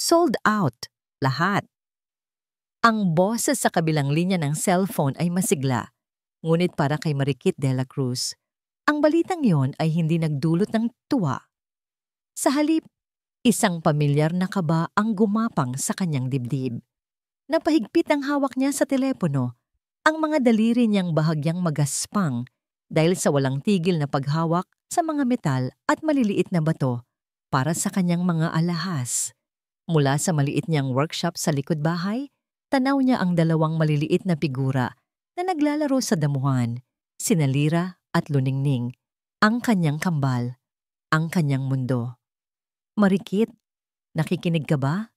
Sold out. Lahat. Ang boses sa kabilang linya ng cellphone ay masigla, ngunit para kay Mariquit de la Cruz, ang balitang yon ay hindi nagdulot ng tuwa. Sa halip, isang pamilyar na kaba ang gumapang sa kanyang dibdib. Napahigpit ang hawak niya sa telepono, ang mga daliri niyang bahagyang magaspang dahil sa walang tigil na paghawak sa mga metal at maliliit na bato para sa kanyang mga alahas. Mula sa maliit niyang workshop sa likod bahay, tanaw niya ang dalawang maliliit na figura na naglalaro sa damuhan, sina Lira at Luningning, ang kanyang kambal, ang kanyang mundo. Mariquit, nakikinig ka ba?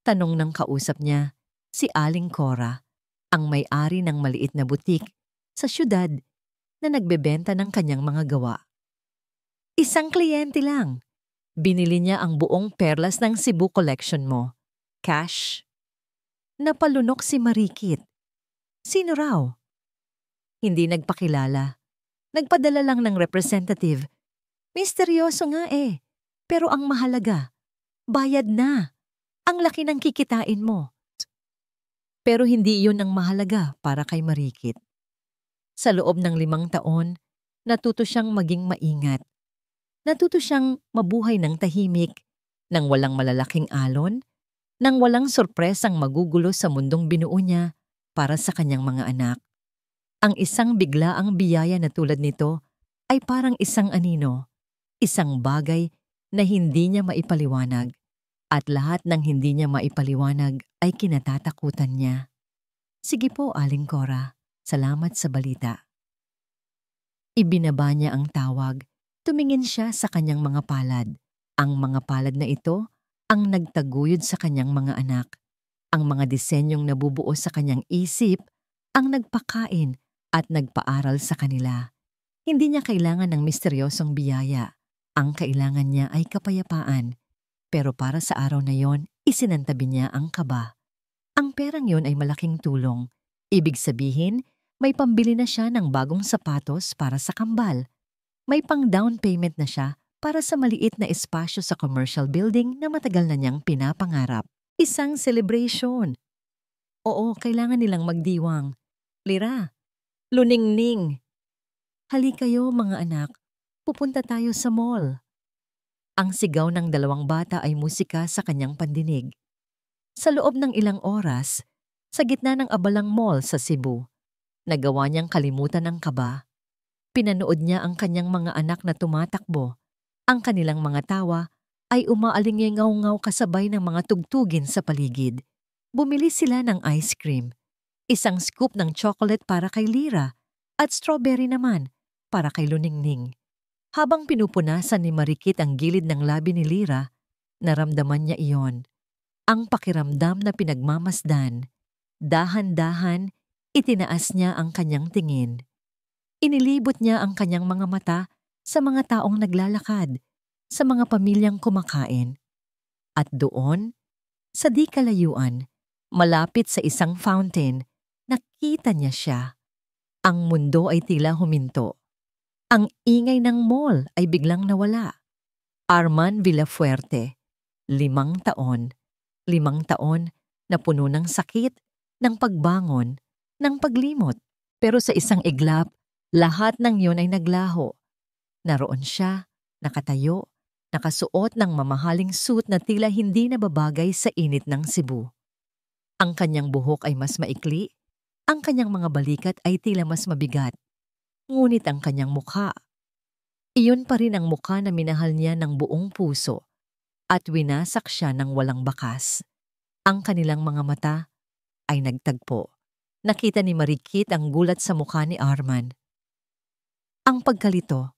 Tanong ng kausap niya, si Aling Cora, ang may-ari ng maliit na butik sa syudad na nagbebenta ng kanyang mga gawa. Isang kliyente lang. Binili niya ang buong perlas ng Cebu collection mo. Cash? Napalunok si Mariquit. Sino raw? Hindi nagpakilala. Nagpadala lang ng representative. Misteryoso nga eh. Pero ang mahalaga, bayad na. Ang laki ng kikitain mo. Pero hindi iyon ang mahalaga para kay Mariquit. Sa loob ng 5 taon, natuto siyang maging maingat. Natuto siyang mabuhay ng tahimik, nang walang malalaking alon, nang walang sorpresang magugulo sa mundong binuo niya para sa kanyang mga anak. Ang isang biglaang biyaya na tulad nito ay parang isang anino, isang bagay na hindi niya maipaliwanag, at lahat ng hindi niya maipaliwanag ay kinatatakutan niya. Sige po, Aling Cora, salamat sa balita. Ibinaba niya ang tawag. Tumingin siya sa kanyang mga palad. Ang mga palad na ito ang nagtaguyod sa kanyang mga anak. Ang mga disenyong nabubuo sa kanyang isip ang nagpakain at nagpaaral sa kanila. Hindi niya kailangan ng misteryosong biyaya. Ang kailangan niya ay kapayapaan. Pero para sa araw na yon, isinantabi niya ang kaba. Ang perang yon ay malaking tulong. Ibig sabihin, may pambili na siya ng bagong sapatos para sa kambal. May pang-down payment na siya para sa maliit na espasyo sa commercial building na matagal na niyang pinapangarap. Isang celebration. Oo, kailangan nilang magdiwang. Lira, Luningning. Hali kayo mga anak, pupunta tayo sa mall. Ang sigaw ng 2 bata ay musika sa kanyang pandinig. Sa loob ng ilang oras, sa gitna ng abalang mall sa Cebu, nagawa niyang kalimutan ang kaba. Pinanood niya ang kanyang mga anak na tumatakbo. Ang kanilang mga tawa ay umaalingaw-ngaw kasabay ng mga tugtugin sa paligid. Bumili sila ng ice cream. Isang scoop ng chocolate para kay Lira at strawberry naman para kay Luningning. Habang pinupunasan ni Mariquit ang gilid ng labi ni Lira, naramdaman niya iyon. Ang pakiramdam na pinagmamasdan. Dahan-dahan, itinaas niya ang kanyang tingin. Inilibot niya ang kanyang mga mata sa mga taong naglalakad, sa mga pamilyang kumakain. At doon, sa di kalayuan, malapit sa isang fountain, nakita niya siya. Ang mundo ay tila huminto. Ang ingay ng mall ay biglang nawala. Arman Villafuerte, 5 taon. 5 taon na puno ng sakit, ng pagbangon, ng paglimot. Pero sa isang iglap, lahat ng yun ay naglaho. Naroon siya, nakatayo, nakasuot ng mamahaling suit na tila hindi nababagay sa init ng Cebu. Ang kanyang buhok ay mas maikli, ang kanyang mga balikat ay tila mas mabigat. Ngunit ang kanyang mukha, iyon pa rin ang mukha na minahal niya ng buong puso at winasak siya ng walang bakas. Ang kanilang mga mata ay nagtagpo. Nakita ni Mariquit ang gulat sa mukha ni Arman. Ang pagkalito.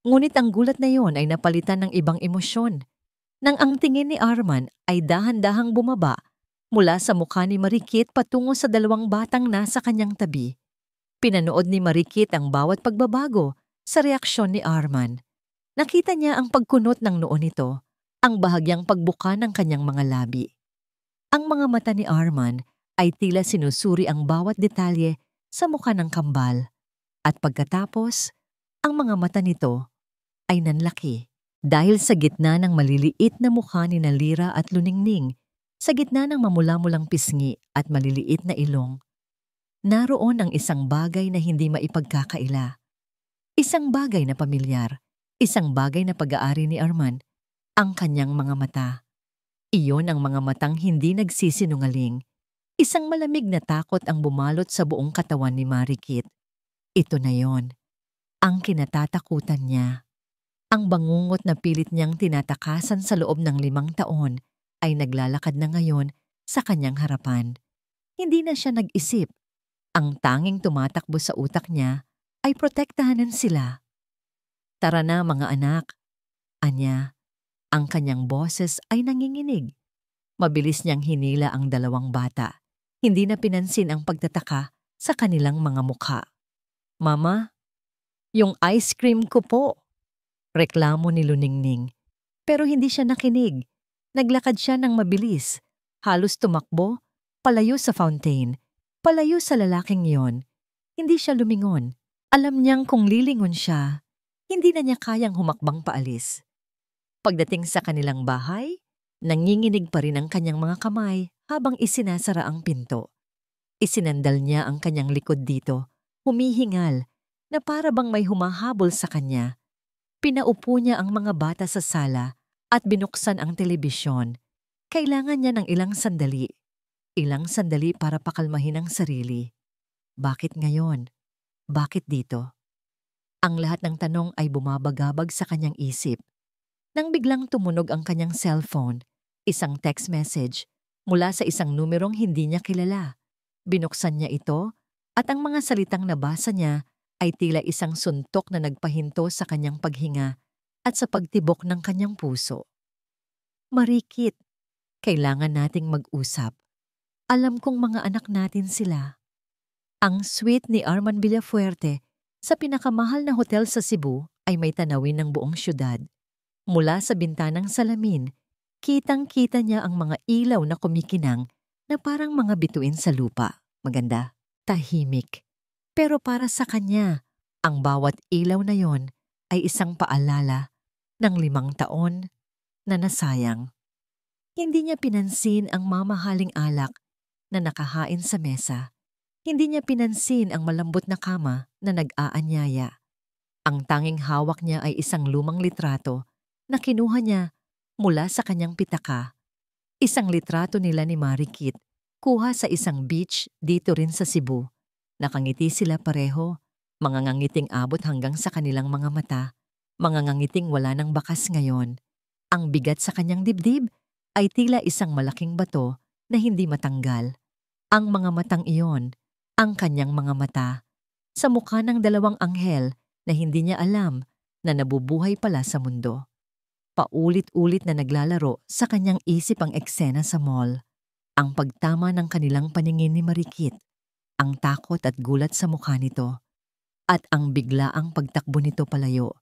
Ngunit ang gulat na yon ay napalitan ng ibang emosyon. Nang ang tingin ni Arman ay dahan-dahang bumaba mula sa mukha ni Mariquit patungo sa 2 batang nasa kanyang tabi. Pinanood ni Mariquit ang bawat pagbabago sa reaksyon ni Arman. Nakita niya ang pagkunot ng noo nito, ang bahagyang pagbuka ng kanyang mga labi. Ang mga mata ni Arman ay tila sinusuri ang bawat detalye sa mukha ng kambal. At pagkatapos, ang mga mata nito ay nanlaki. Dahil sa gitna ng maliliit na mukha ni Lira at Luningning, Sa gitna ng mamula-mulang pisngi at maliliit na ilong, naroon ang isang bagay na hindi maipagkakaila. Isang bagay na pamilyar, isang bagay na pag-aari ni Arman, ang kanyang mga mata. Iyon ang mga matang hindi nagsisinungaling. Isang malamig na takot ang bumalot sa buong katawan ni Marikit. Ito na yon, ang kinatatakutan niya. Ang bangungot na pilit niyang tinatakasan sa loob ng 5 taon ay naglalakad na ngayon sa kanyang harapan. Hindi na siya nag-isip. Ang tanging tumatakbo sa utak niya ay protektahanan sila. Tara na mga anak, anya. Ang kanyang boses ay nanginginig. Mabilis niyang hinila ang 2 bata. Hindi na pinansin ang pagtataka sa kanilang mga mukha. Mama, yung ice cream ko po. Reklamo ni Luningning. Pero hindi siya nakinig. Naglakad siya ng mabilis. Halos tumakbo, palayo sa fountain, palayo sa lalaking yon. Hindi siya lumingon. Alam niyang kung lilingon siya, hindi na niya kayang humakbang paalis. Pagdating sa kanilang bahay, nanginginig pa rin ang kanyang mga kamay habang isinasara ang pinto. Isinandal niya ang kanyang likod dito, humihingal, na para bang may humahabol sa kanya. Pinaupo niya ang mga bata sa sala at binuksan ang telebisyon. Kailangan niya ng ilang sandali. Ilang sandali para pakalmahin ang sarili. Bakit ngayon? Bakit dito? Ang lahat ng tanong ay bumabagabag sa kanyang isip. Nang biglang tumunog ang kanyang cellphone, isang text message mula sa isang numerong hindi niya kilala. Binuksan niya ito at ang mga salitang nabasa niya ay tila isang suntok na nagpahinto sa kanyang paghinga at sa pagtibok ng kanyang puso. Marikit, kailangan nating mag-usap. Alam kong mga anak natin sila. Ang suite ni Arman Villafuerte sa pinakamahal na hotel sa Cebu ay may tanawin ng buong syudad. Mula sa bintanang salamin, kitang-kita niya ang mga ilaw na kumikinang na parang mga bituin sa lupa. Maganda, tahimik. Pero para sa kanya, ang bawat ilaw na yon ay isang paalala ng 5 taon na nasayang. Hindi niya pinansin ang mamahaling alak na nakahain sa mesa. Hindi niya pinansin ang malambot na kama na nag-aanyaya. Ang tanging hawak niya ay isang lumang litrato na kinuha niya mula sa kanyang pitaka. Isang litrato nila ni Marikit, kuha sa isang beach dito rin sa Cebu. Nakangiti sila pareho, mga ngangiting abot hanggang sa kanilang mga mata, mga ngangiting wala ng bakas ngayon. Ang bigat sa kanyang dibdib ay tila isang malaking bato na hindi matanggal. Ang mga matang iyon, ang kanyang mga mata, sa mukha ng 2 anghel na hindi niya alam na nabubuhay pala sa mundo. Paulit-ulit na naglalaro sa kanyang isip ang eksena sa mall, ang pagtama ng kanilang paningin ni Marikit, ang takot at gulat sa mukha nito, at ang biglaang pagtakbo nito palayo.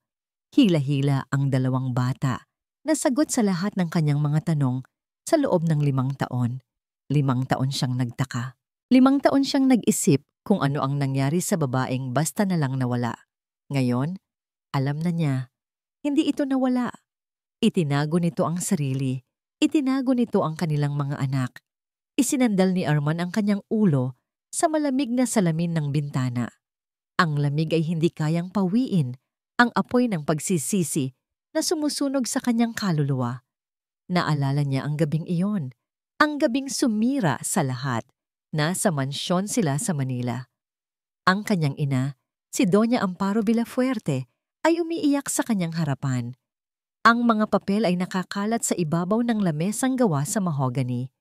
Hila-hila ang 2 bata na sagot sa lahat ng kanyang mga tanong sa loob ng 5 taon. 5 taon siyang nagtaka. 5 taon siyang nag-isip kung ano ang nangyari sa babaeng basta na lang nawala. Ngayon, alam na niya, hindi ito nawala. Itinago nito ang sarili. Itinago nito ang kanilang mga anak. Isinandal ni Arman ang kanyang ulo sa malamig na salamin ng bintana. Ang lamig ay hindi kayang pawiin ang apoy ng pagsisisi na sumusunog sa kanyang kaluluwa. Naalala niya ang gabing iyon, ang gabing sumira sa lahat. Nasa mansyon sila sa Manila. Ang kanyang ina, si Doña Amparo Villafuerte, ay umiiyak sa kanyang harapan. Ang mga papel ay nakakalat sa ibabaw ng lamesang gawa sa mahogany.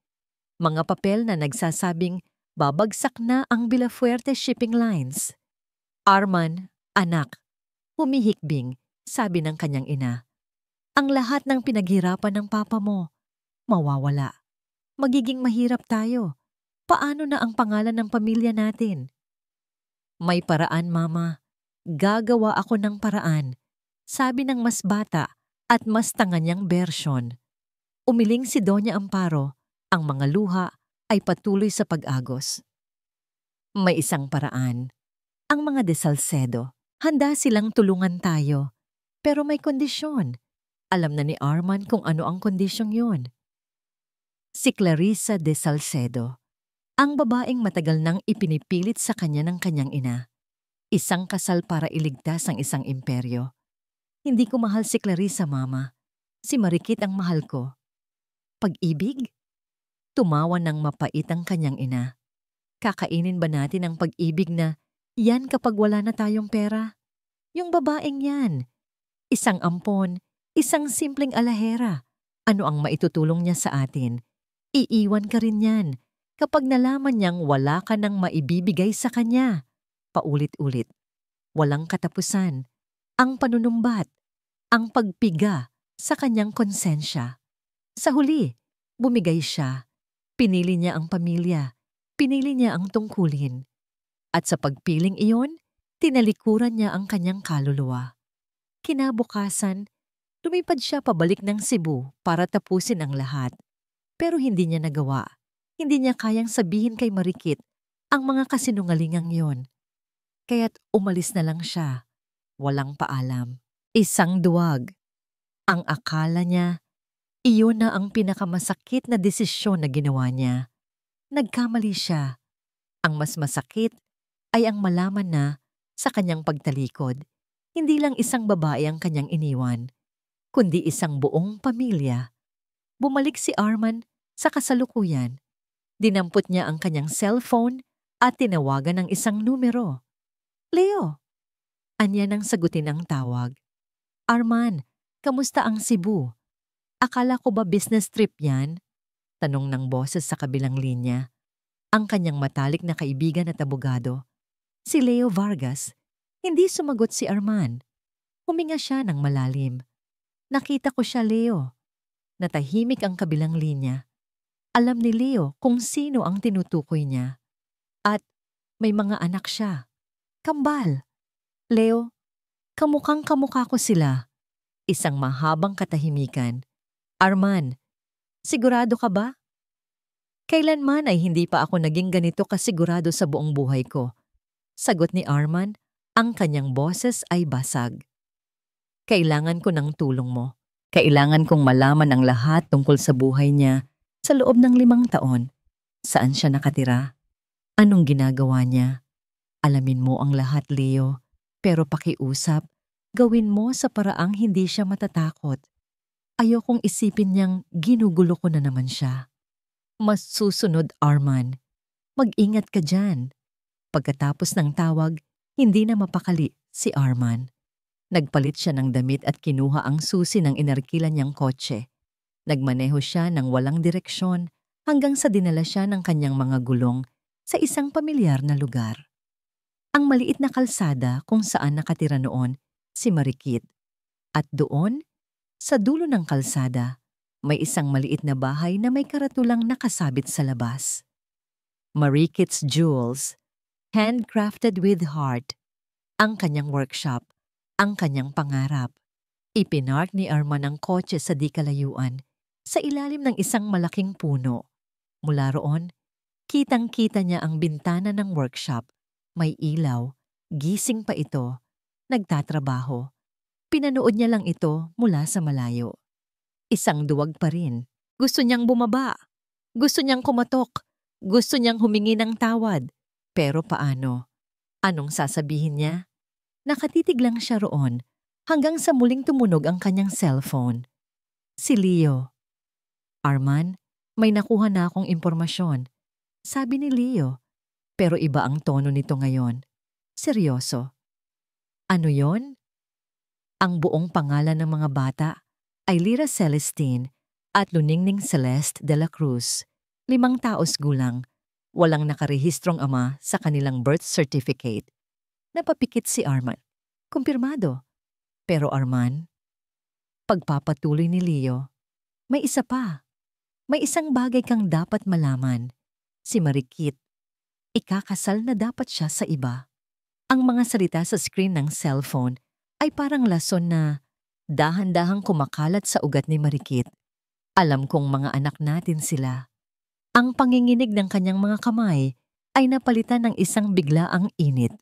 Mga papel na nagsasabing babagsak na ang Villafuerte Shipping Lines. Arman, anak, humihikbing, sabi ng kanyang ina. Ang lahat ng pinaghirapan ng papa mo, mawawala. Magiging mahirap tayo. Paano na ang pangalan ng pamilya natin? May paraan, Mama. Gagawa ako ng paraan, sabi ng mas bata at mas tanga niyang bersyon. Umiling si Doña Amparo, ang mga luha ay patuloy sa pag-agos. May isang paraan. Ang mga de Salcedo, handa silang tulungan tayo. Pero may kondisyon. Alam na ni Arman kung ano ang kondisyong yun. Si Clarissa de Salcedo, ang babaeng matagal nang ipinipilit sa kanya ng kanyang ina. Isang kasal para iligtas ang isang imperyo. Hindi ko mahal si Clarissa, Mama. Si Marikit ang mahal ko. Pag-ibig? Tumawa ng mapait ang kanyang ina. Kakainin ba natin ang pag-ibig na yan kapag wala na tayong pera? Yung babaeng yan. Isang ampon, isang simpleng alahera. Ano ang maitutulong niya sa atin? Iiwan ka rin yan kapag nalaman niyang wala ka nang maibibigay sa kanya. Paulit-ulit. Walang katapusan. Ang panunumbat. Ang pagpiga sa kanyang konsensya. Sa huli, bumigay siya. Pinili niya ang pamilya. Pinili niya ang tungkulin. At sa pagpiling iyon, tinalikuran niya ang kanyang kaluluwa. Kinabukasan, lumipad siya pabalik ng Cebu para tapusin ang lahat. Pero hindi niya nagawa. Hindi niya kayang sabihin kay Marikit ang mga kasinungalingang yon. Kaya't umalis na lang siya. Walang paalam. Isang duwag. Ang akala niya, iyon na ang pinakamasakit na desisyon na ginawa niya. Nagkamali siya. Ang mas masakit ay ang malaman na sa kanyang pagtalikod, hindi lang isang babae ang kanyang iniwan, kundi isang buong pamilya. Bumalik si Arman sa kasalukuyan. Dinampot niya ang kanyang cellphone at tinawagan ng isang numero. Leo! Anya nang sagutin ang tawag. Arman, kamusta ang Cebu? Akala ko ba business trip yan? Tanong ng boses sa kabilang linya. Ang kanyang matalik na kaibigan at abogado. Si Leo Vargas. Hindi sumagot si Arman. Huminga siya ng malalim. Nakita ko siya, Leo. Natahimik ang kabilang linya. Alam ni Leo kung sino ang tinutukoy niya. At may mga anak siya. Kambal. Leo, kamukhang kamukha ko sila. Isang mahabang katahimikan. Arman, sigurado ka ba? Kailanman ay hindi pa ako naging ganito kasigurado sa buong buhay ko. Sagot ni Arman, ang kanyang boses ay basag. Kailangan ko ng tulong mo. Kailangan kong malaman ang lahat tungkol sa buhay niya sa loob ng 5 taon. Saan siya nakatira? Anong ginagawa niya? Alamin mo ang lahat, Leo. Pero pakiusap, gawin mo sa paraang hindi siya matatakot. Ayokong isipin niyang ginugulo ko na naman siya. Mas susunod, Arman. Mag-ingat ka dyan. Pagkatapos ng tawag, hindi na mapakali si Arman. Nagpalit siya ng damit at kinuha ang susi ng inarkilan niyang kotse. Nagmaneho siya ng walang direksyon hanggang sa dinala siya ng kanyang mga gulong sa isang pamilyar na lugar. Ang maliit na kalsada kung saan nakatira noon si Marikit. At doon, sa dulo ng kalsada, may isang maliit na bahay na may karatulang nakasabit sa labas. Marikit's Jewels, handcrafted with heart. Ang kanyang workshop, ang kanyang pangarap. Ipinark ni Arman ang kotse sa di kalayuan, sa ilalim ng isang malaking puno. Mula roon, kitang-kita niya ang bintana ng workshop. May ilaw, gising pa ito, nagtatrabaho. Pinanood niya lang ito mula sa malayo. Isang duwag pa rin. Gusto niyang bumaba. Gusto niyang kumatok. Gusto niyang humingi ng tawad. Pero paano? Anong sasabihin niya? Nakatitig lang siya roon hanggang sa muling tumunog ang kanyang cellphone. Si Leo. Arman, may nakuha na akong impormasyon. Sabi ni Leo. Pero iba ang tono nito ngayon. Seryoso. Ano yon? Ang buong pangalan ng mga bata ay Lyra Celestine at Luningning Celeste de la Cruz. 5 taos gulang. Walang nakarehistrong ama sa kanilang birth certificate. Napapikit si Arman. Kumpirmado. Pero Arman, pagpapatuloy ni Leo, may isa pa. May isang bagay kang dapat malaman. Si Marikit. Ikakasal na dapat siya sa iba. Ang mga salita sa screen ng cellphone ay parang lason na dahan-dahang kumakalat sa ugat ni Marikit. Alam kong mga anak natin sila. Ang panginginig ng kanyang mga kamay ay napalitan ng isang biglaang init.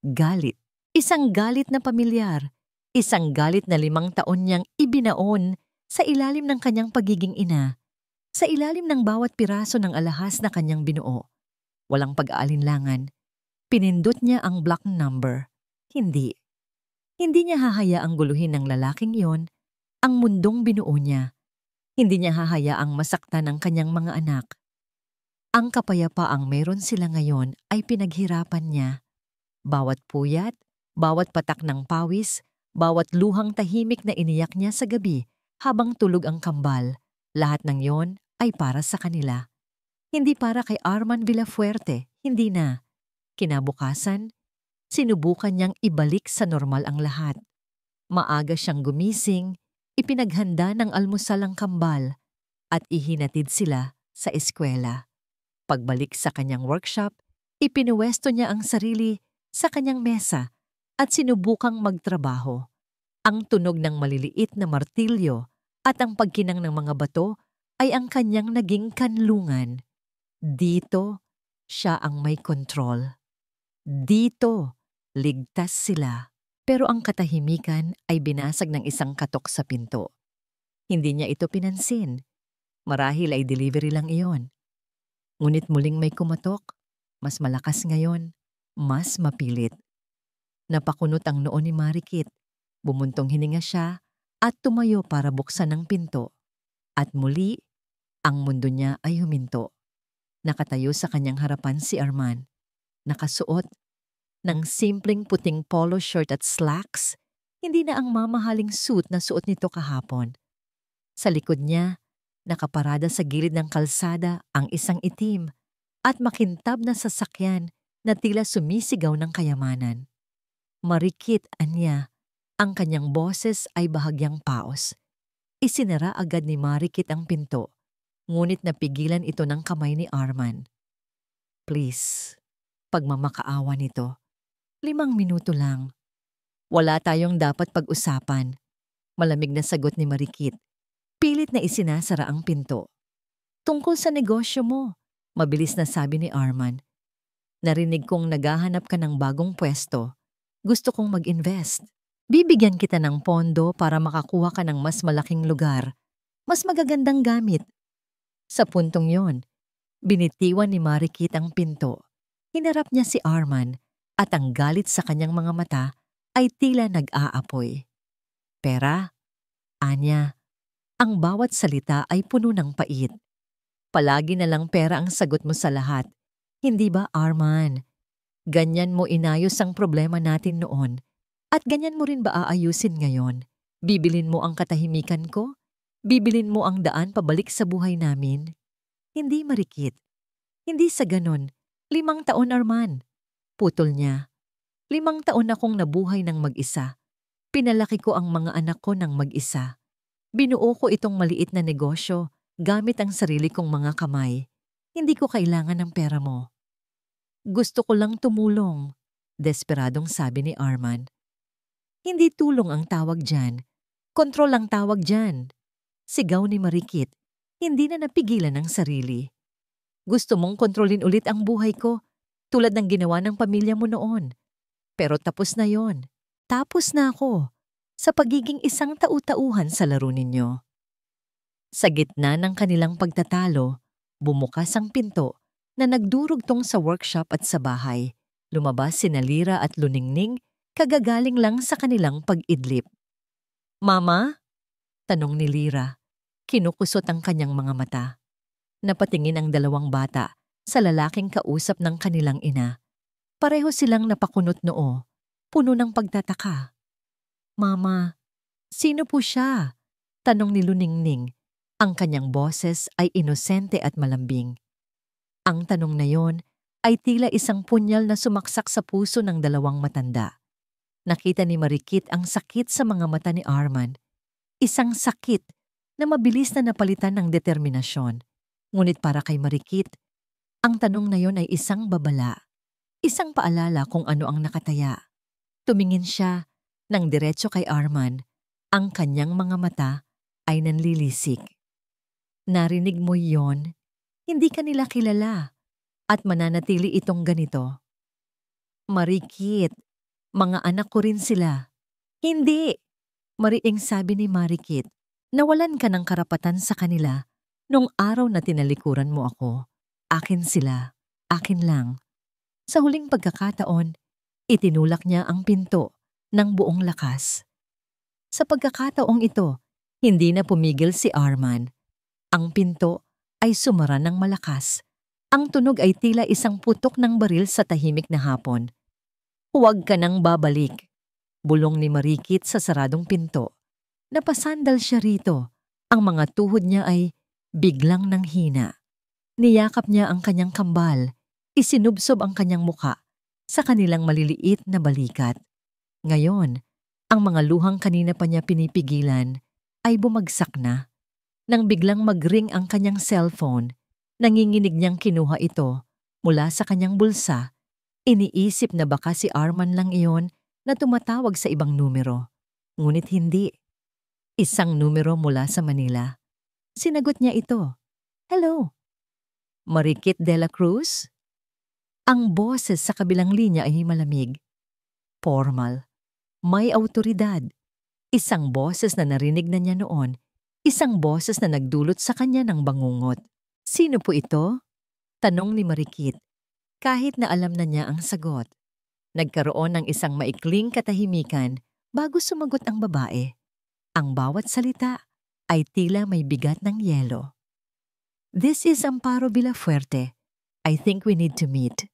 Galit. Isang galit na pamilyar. Isang galit na 5 taon niyang ibinaon sa ilalim ng kanyang pagiging ina. Sa ilalim ng bawat piraso ng alahas na kanyang binuo, walang pag-aalinlangan, pinindot niya ang block number. Hindi. Hindi niya hahayaang guluhin ng lalaking yon ang mundong binuo niya. Hindi niya hahayaang masaktan ang kanyang mga anak. Ang kapayapaang meron sila ngayon ay pinaghirapan niya. Bawat puyat, bawat patak ng pawis, bawat luhang tahimik na iniyak niya sa gabi habang tulog ang kambal, lahat ng yon ay para sa kanila. Hindi para kay Arman Villafuerte, hindi na. Kinabukasan, sinubukan niyang ibalik sa normal ang lahat. Maaga siyang gumising, ipinaghanda ng almusal ang kambal, at ihinatid sila sa eskwela. Pagbalik sa kanyang workshop, ipinuwesto niya ang sarili sa kanyang mesa at sinubukang magtrabaho. Ang tunog ng maliliit na martilyo at ang pagkinang ng mga bato ay ang kanyang naging kanlungan. Dito, siya ang may kontrol. Dito, ligtas sila. Pero ang katahimikan ay binasag ng isang katok sa pinto. Hindi niya ito pinansin. Marahil ay delivery lang iyon. Ngunit muling may kumatok, mas malakas ngayon, mas mapilit. Napakunot ang noo ni Marikit, bumuntong hininga siya at tumayo para buksan ang pinto. At muli, ang mundo niya ay huminto. Nakatayo sa kanyang harapan si Arman, nakasuot ng simpleng puting polo shirt at slacks, hindi na ang mamahaling suit na suot nito kahapon. Sa likod niya, nakaparada sa gilid ng kalsada ang isang itim at makintab na sasakyan na tila sumisigaw ng kayamanan. Marikit anya, ang kanyang boses ay bahagyang paos. Isinara agad ni Marikit ang pinto, ngunit napigilan ito ng kamay ni Arman. Please, pagmamakaawa nito. 5 minuto lang. Wala tayong dapat pag-usapan. Malamig na sagot ni Marikit. Pilit na isinasara ang pinto. Tungkol sa negosyo mo, mabilis na sabi ni Arman. Narinig kong naghahanap ka ng bagong pwesto. Gusto kong mag-invest. Bibigyan kita ng pondo para makakuha ka ng mas malaking lugar. Mas magagandang gamit. Sa puntong yon, binitiwan ni Marikit ang pinto. Hinarap niya si Arman at ang galit sa kanyang mga mata ay tila nag-aapoy. Pera? Anya. Ang bawat salita ay puno ng pait. Palagi na lang pera ang sagot mo sa lahat. Hindi ba, Arman? Ganyan mo inayos ang problema natin noon. At ganyan mo rin ba aayusin ngayon? Bibilin mo ang katahimikan ko? Bibilin mo ang daan pabalik sa buhay namin? Hindi, Marikit. Hindi sa ganon. 5 taon, Arman. Putol niya. 5 taon akong nabuhay ng mag-isa. Pinalaki ko ang mga anak ko ng mag-isa. Binuo ko itong maliit na negosyo gamit ang sarili kong mga kamay. Hindi ko kailangan ng pera mo. Gusto ko lang tumulong, desperadong sabi ni Arman. Hindi tulong ang tawag dyan. Kontrol ang tawag dyan. Sigaw ni Marikit, hindi na napigilan ng sarili. Gusto mong kontrolin ulit ang buhay ko, tulad ng ginawa ng pamilya mo noon. Pero tapos na yon. Tapos na ako sa pagiging isang tau-tauhan sa laro ninyo. Sa gitna ng kanilang pagtatalo, bumukas ang pinto na nagdurugtong sa workshop at sa bahay. Lumabas sina Lira at Luningning, kagagaling lang sa kanilang pag-idlip. Mama? Tanong ni Lira. Kinukusot ang kanyang mga mata. Napatingin ang 2 bata sa lalaking kausap ng kanilang ina. Pareho silang napakunot noo, puno ng pagtataka. Mama, sino po siya? Tanong ni Luningning. Ang kanyang boses ay inosente at malambing. Ang tanong na yon ay tila isang punyal na sumaksak sa puso ng 2 matanda. Nakita ni Marikit ang sakit sa mga mata ni Arman. Isang sakit na mabilis na napalitan ng determinasyon. Ngunit para kay Marikit, ang tanong na yon ay isang babala. Isang paalala kung ano ang nakataya. Tumingin siya nang diretso kay Arman, ang kanyang mga mata ay nanlilisik. Narinig mo yon? Hindi ka nila kilala at mananatili itong ganito. Marikit, mga anak ko rin sila. Hindi! Mariing sabi ni Marikit, nawalan ka ng karapatan sa kanila Nung araw na tinalikuran mo ako, akin sila, akin lang. Sa huling pagkakataon, itinulak niya ang pinto ng buong lakas. Sa pagkakataong ito, hindi na pumigil si Arman. Ang pinto ay sumara ng malakas. Ang tunog ay tila isang putok ng baril sa tahimik na hapon. "Huwag ka nang babalik," bulong ni Marikit sa saradong pinto. Napasandal siya rito. Ang mga tuhod niya ay biglang nanghina. Niyakap niya ang kanyang kambal. Isinubsob ang kanyang muka sa kanilang maliliit na balikat. Ngayon, ang mga luhang kanina pa niya pinipigilan ay bumagsak na. Nang biglang mag-ring ang kanyang cellphone, nanginginig niyang kinuha ito mula sa kanyang bulsa. Iniisip na baka si Arman lang iyon na tumatawag sa ibang numero. Ngunit hindi. Isang numero mula sa Manila. Sinagot niya ito. "Hello, Marikit de la Cruz?" Ang boses sa kabilang linya ay malamig. Formal. May awtoridad. Isang boses na narinig na niya noon. Isang boses na nagdulot sa kanya ng bangungot. "Sino po ito?" tanong ni Marikit, kahit na alam na niya ang sagot. Nagkaroon ng isang maikling katahimikan bago sumagot ang babae. Ang bawat salita ay tila may bigat ng yelo. "This is Amparo Villafuerte. I think we need to meet."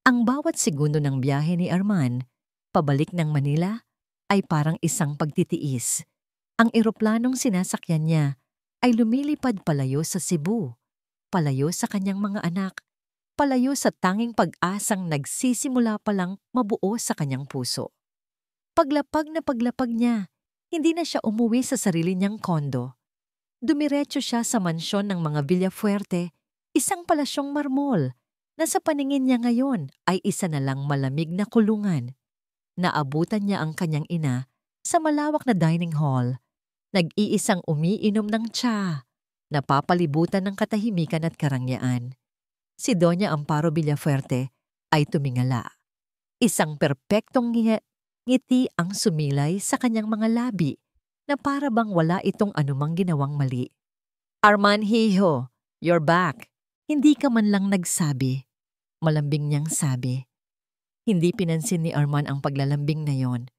Ang bawat segundo ng biyahe ni Arman, pabalik ng Manila, ay parang isang pagtitiis. Ang eroplanong sinasakyan niya ay lumilipad palayo sa Cebu, palayo sa kanyang mga anak, palayo sa tanging pag-asang nagsisimula palang mabuo sa kanyang puso. Paglapag na paglapag niya, hindi na siya umuwi sa sarili niyang kondo. Dumiretso siya sa mansyon ng mga Villafuerte, isang palasyong marmol, na sa paningin niya ngayon ay isa na lang malamig na kulungan. Naabutan niya ang kanyang ina sa malawak na dining hall, nag-iisang umiinom ng tsa, napapalibutan ng katahimikan at karangyaan. Si Doña Amparo Villafuerte ay tumingala. Isang perpektong ngiti ang sumilay sa kanyang mga labi na para bang wala itong anumang ginawang mali. "Arman Hijo, you're back." Hindi ka man lang nagsabi. Malambing niyang sabi. Hindi pinansin ni Arman ang paglalambing na yon.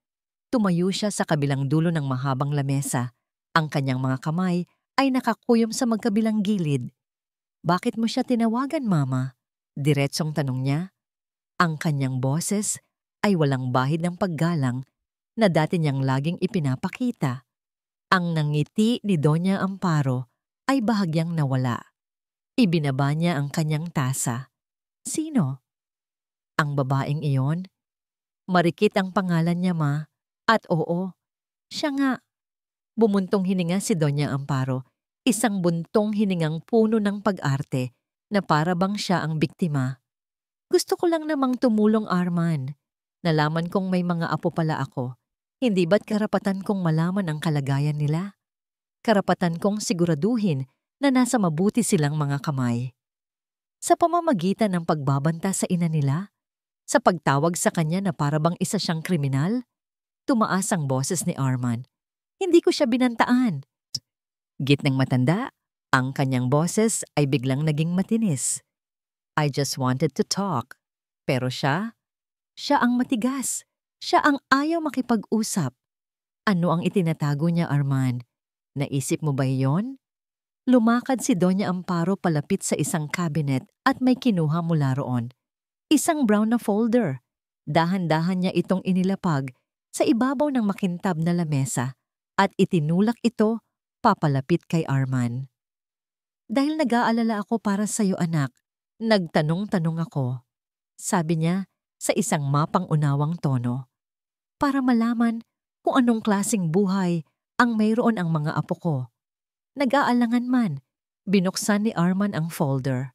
Tumayo siya sa kabilang dulo ng mahabang lamesa. Ang kanyang mga kamay ay nakakuyom sa magkabilang gilid. "Bakit mo siya tinawagan, Mama?" Diretsong tanong niya. Ang kanyang boses ay walang bahid ng paggalang na dati niyang laging ipinapakita. Ang nangiti ni Doña Amparo ay bahagyang nawala. Ibinaba niya ang kanyang tasa. "Sino?" "Ang babaeng iyon." "Marikit ang pangalan niya, Ma. At oo, siya nga." Bumuntong hininga si Doña Amparo, isang buntong hiningang puno ng pag-arte na para bang siya ang biktima. "Gusto ko lang namang tumulong, Arman. Nalaman kong may mga apo pala ako. Hindi ba't karapatan kong malaman ang kalagayan nila? Karapatan kong siguraduhin na nasa mabuti silang mga kamay." Sa pamamagitan ng pagbabanta sa ina nila, sa pagtawag sa kanya na para bang isa siyang kriminal, tumaas ang boses ni Arman. "Hindi ko siya binantaan." Gitnang matanda, ang kanyang boses ay biglang naging matinis. "I just wanted to talk." Pero siya ang matigas. Siya ang ayaw makipag-usap. Ano ang itinatago niya, Arman? Naisip mo ba iyon? Lumakad si Doña Amparo palapit sa isang cabinet at may kinuha mula roon. Isang brown na folder. Dahan-dahan niya itong inilapag sa ibabaw ng makintab na lamesa at itinulak ito papalapit kay Arman. "Dahil nag-aalala ako para sa'yo, anak, nagtanong-tanong ako." Sabi niya sa isang mapang-unawang tono. "Para malaman kung anong klaseng buhay ang mayroon ang mga apo ko." Nag-aalangan man, binuksan ni Arman ang folder.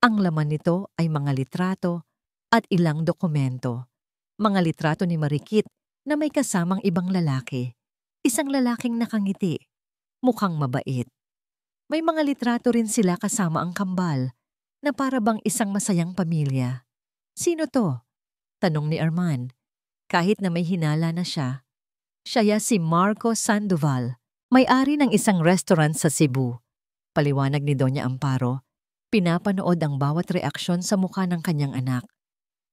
Ang laman nito ay mga litrato at ilang dokumento. Mga litrato ni Marikit na may kasamang ibang lalaki. Isang lalaking nakangiti, mukhang mabait. May mga litrato rin sila kasama ang kambal na para bang isang masayang pamilya. "Sino to?" tanong ni Arman. Kahit na may hinala na siya. Siya si Marco Sandoval, may-ari ng isang restaurant sa Cebu. Paliwanag ni Doña Amparo, pinapanood ang bawat reaksyon sa mukha ng kanyang anak.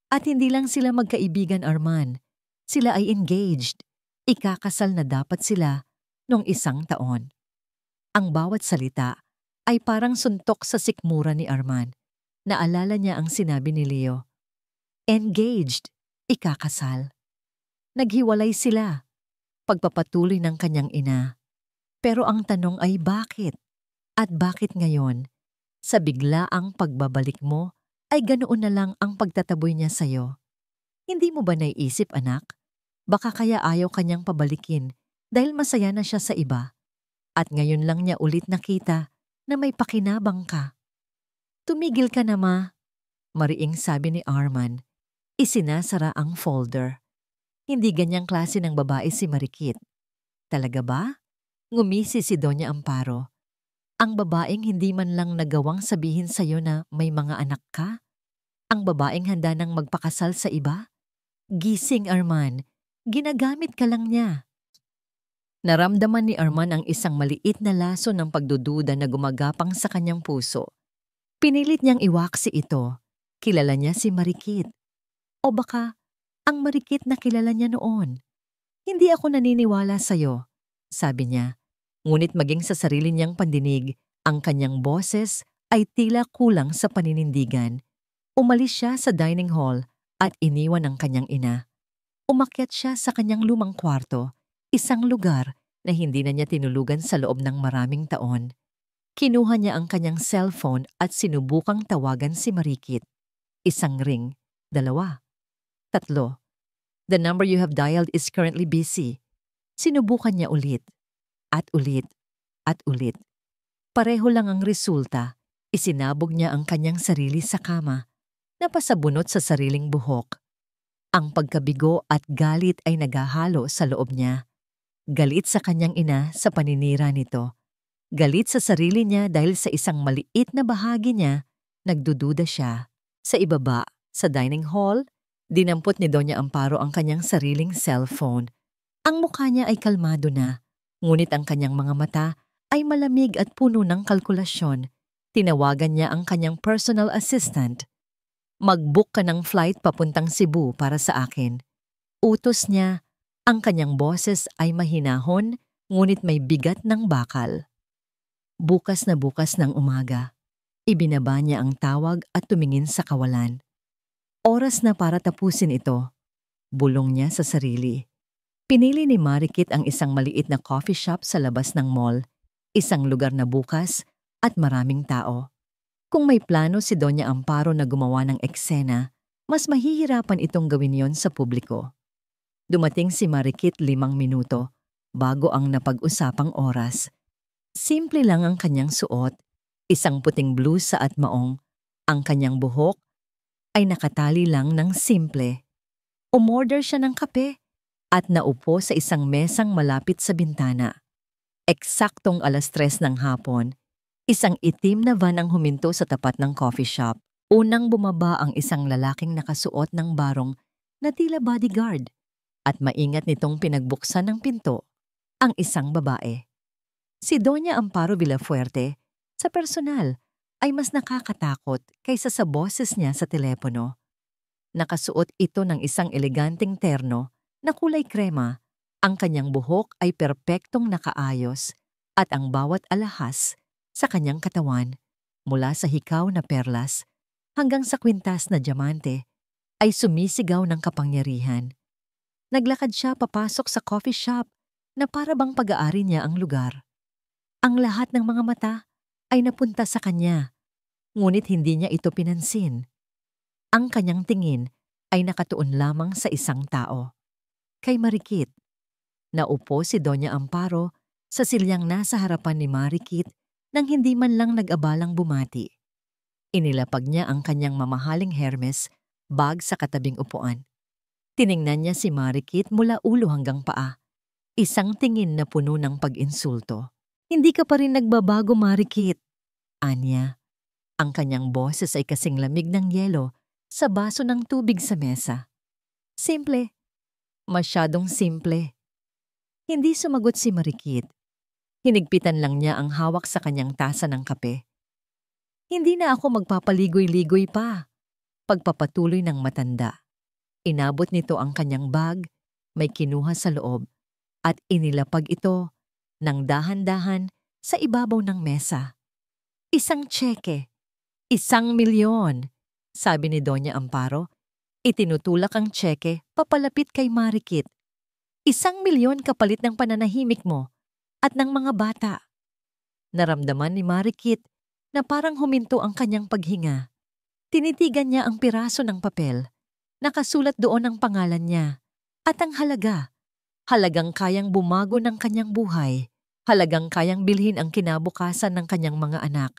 At hindi lang sila magkaibigan, Arman. Sila ay engaged. Ikakasal na dapat sila nung 1 taon. Ang bawat salita ay parang suntok sa sikmura ni Arman. Naalala niya ang sinabi ni Leo. Engaged, ikakasal. Naghiwalay sila, pagpapatuloy ng kanyang ina. Pero ang tanong ay bakit? At bakit ngayon, sa biglaang pagbabalik mo, ay ganoon na lang ang pagtataboy niya sa'yo? Hindi mo ba naiisip, anak? Baka kaya ayaw kanyang pabalikin dahil masaya na siya sa iba. At ngayon lang niya ulit nakita na may pakinabang ka. Tumigil ka na, ma. Mariing sabi ni Arman. Isinasara ang folder. Hindi ganyang klase ng babae si Marikit. Talaga ba? Ngumisi si Doña Amparo. Ang babaeng hindi man lang nagawang sabihin sa'yo na may mga anak ka? Ang babaeng handa nang magpakasal sa iba? Gising, Arman. Ginagamit ka lang niya. Naramdaman ni Arman ang isang maliit na laso ng pagdududa na gumagapang sa kanyang puso. Pinilit niyang iwaksi ito. Kilala niya si Marikit. O baka, ang Marikit na kilala niya noon. Hindi ako naniniwala sa'yo, sabi niya. Ngunit maging sa sarili niyang pandinig, ang kanyang boses ay tila kulang sa paninindigan. Umalis siya sa dining hall at iniwan ang kanyang ina. Umakyat siya sa kanyang lumang kwarto, isang lugar na hindi na niya tinulugan sa loob ng maraming taon. Kinuha niya ang kanyang cellphone at sinubukang tawagan si Marikit. 1 ring, 2, 3. The number you have dialed is currently busy. Sinubukan niya ulit. At ulit, at ulit. Pareho lang ang resulta. Isinabog niya ang kanyang sarili sa kama. Napasabunot sa sariling buhok. Ang pagkabigo at galit ay naghahalo sa loob niya. Galit sa kanyang ina sa paninira nito. Galit sa sarili niya dahil sa isang maliit na bahagi niya, nagdududa siya. Sa ibaba, sa dining hall, dinampot ni Doña Amparo ang kanyang sariling cellphone. Ang mukha niya ay kalmado na. Ngunit ang kanyang mga mata ay malamig at puno ng kalkulasyon. Tinawagan niya ang kanyang personal assistant. Mag-book ka ng flight papuntang Cebu para sa akin. Utos niya, ang kanyang boses ay mahinahon, ngunit may bigat ng bakal. Bukas na bukas ng umaga, ibinaba niya ang tawag at tumingin sa kawalan. Oras na para tapusin ito. Bulong niya sa sarili. Pinili ni Marikit ang isang maliit na coffee shop sa labas ng mall, isang lugar na bukas at maraming tao. Kung may plano si Doña Amparo na gumawa ng eksena, mas mahihirapan itong gawin yon sa publiko. Dumating si Marikit 5 minuto bago ang napag-usapang oras. Simple lang ang kanyang suot, isang puting blusa at maong. Ang kanyang buhok ay nakatali lang ng simple. Umorder siya ng kape at naupo sa isang mesang malapit sa bintana. Eksaktong 3:00 ng hapon, isang itim na van ang huminto sa tapat ng coffee shop. Unang bumaba ang isang lalaking nakasuot ng barong na tila bodyguard at maingat nitong pinagbuksan ng pinto ang isang babae. Si Doña Amparo Villafuerte, sa personal, ay mas nakakatakot kaysa sa boses niya sa telepono. Nakasuot ito ng isang eleganteng terno na kulay krema, ang kanyang buhok ay perpektong nakaayos at ang bawat alahas sa kanyang katawan, mula sa hikaw na perlas hanggang sa kwintas na diamante, ay sumisigaw ng kapangyarihan. Naglakad siya papasok sa coffee shop na para bang pag-aari niya ang lugar. Ang lahat ng mga mata ay napunta sa kanya, ngunit hindi niya ito pinansin. Ang kanyang tingin ay nakatuon lamang sa isang tao. Kay Marikit. Naupo si Doña Amparo sa silyang nasa harapan ni Marikit nang hindi man lang nag-abalang bumati. Inilapag niya ang kanyang mamahaling Hermes bag sa katabing upuan. Tiningnan niya si Marikit mula ulo hanggang paa. Isang tingin na puno ng pag-insulto. Hindi ka pa rin nagbabago, Marikit. Anya. Ang kanyang boses ay kasing lamig ng yelo sa baso ng tubig sa mesa. Simple. Masyadong simple. Hindi sumagot si Marikit. Hinigpitan lang niya ang hawak sa kanyang tasa ng kape. Hindi na ako magpapaligoy-ligoy pa. Pagpapatuloy ng matanda. Inabot nito ang kanyang bag, may kinuha sa loob, at inilapag ito ng dahan-dahan sa ibabaw ng mesa. Isang tseke, 1,000,000, sabi ni Doña Amparo. Itinutulak ang tseke papalapit kay Marikit. 1,000,000 kapalit ng pananahimik mo at ng mga bata. Naramdaman ni Marikit na parang huminto ang kanyang paghinga. Tinitigan niya ang piraso ng papel. Nakasulat doon ang pangalan niya at ang halaga. Halagang kayang bumago ng kanyang buhay. Halagang kayang bilhin ang kinabukasan ng kanyang mga anak.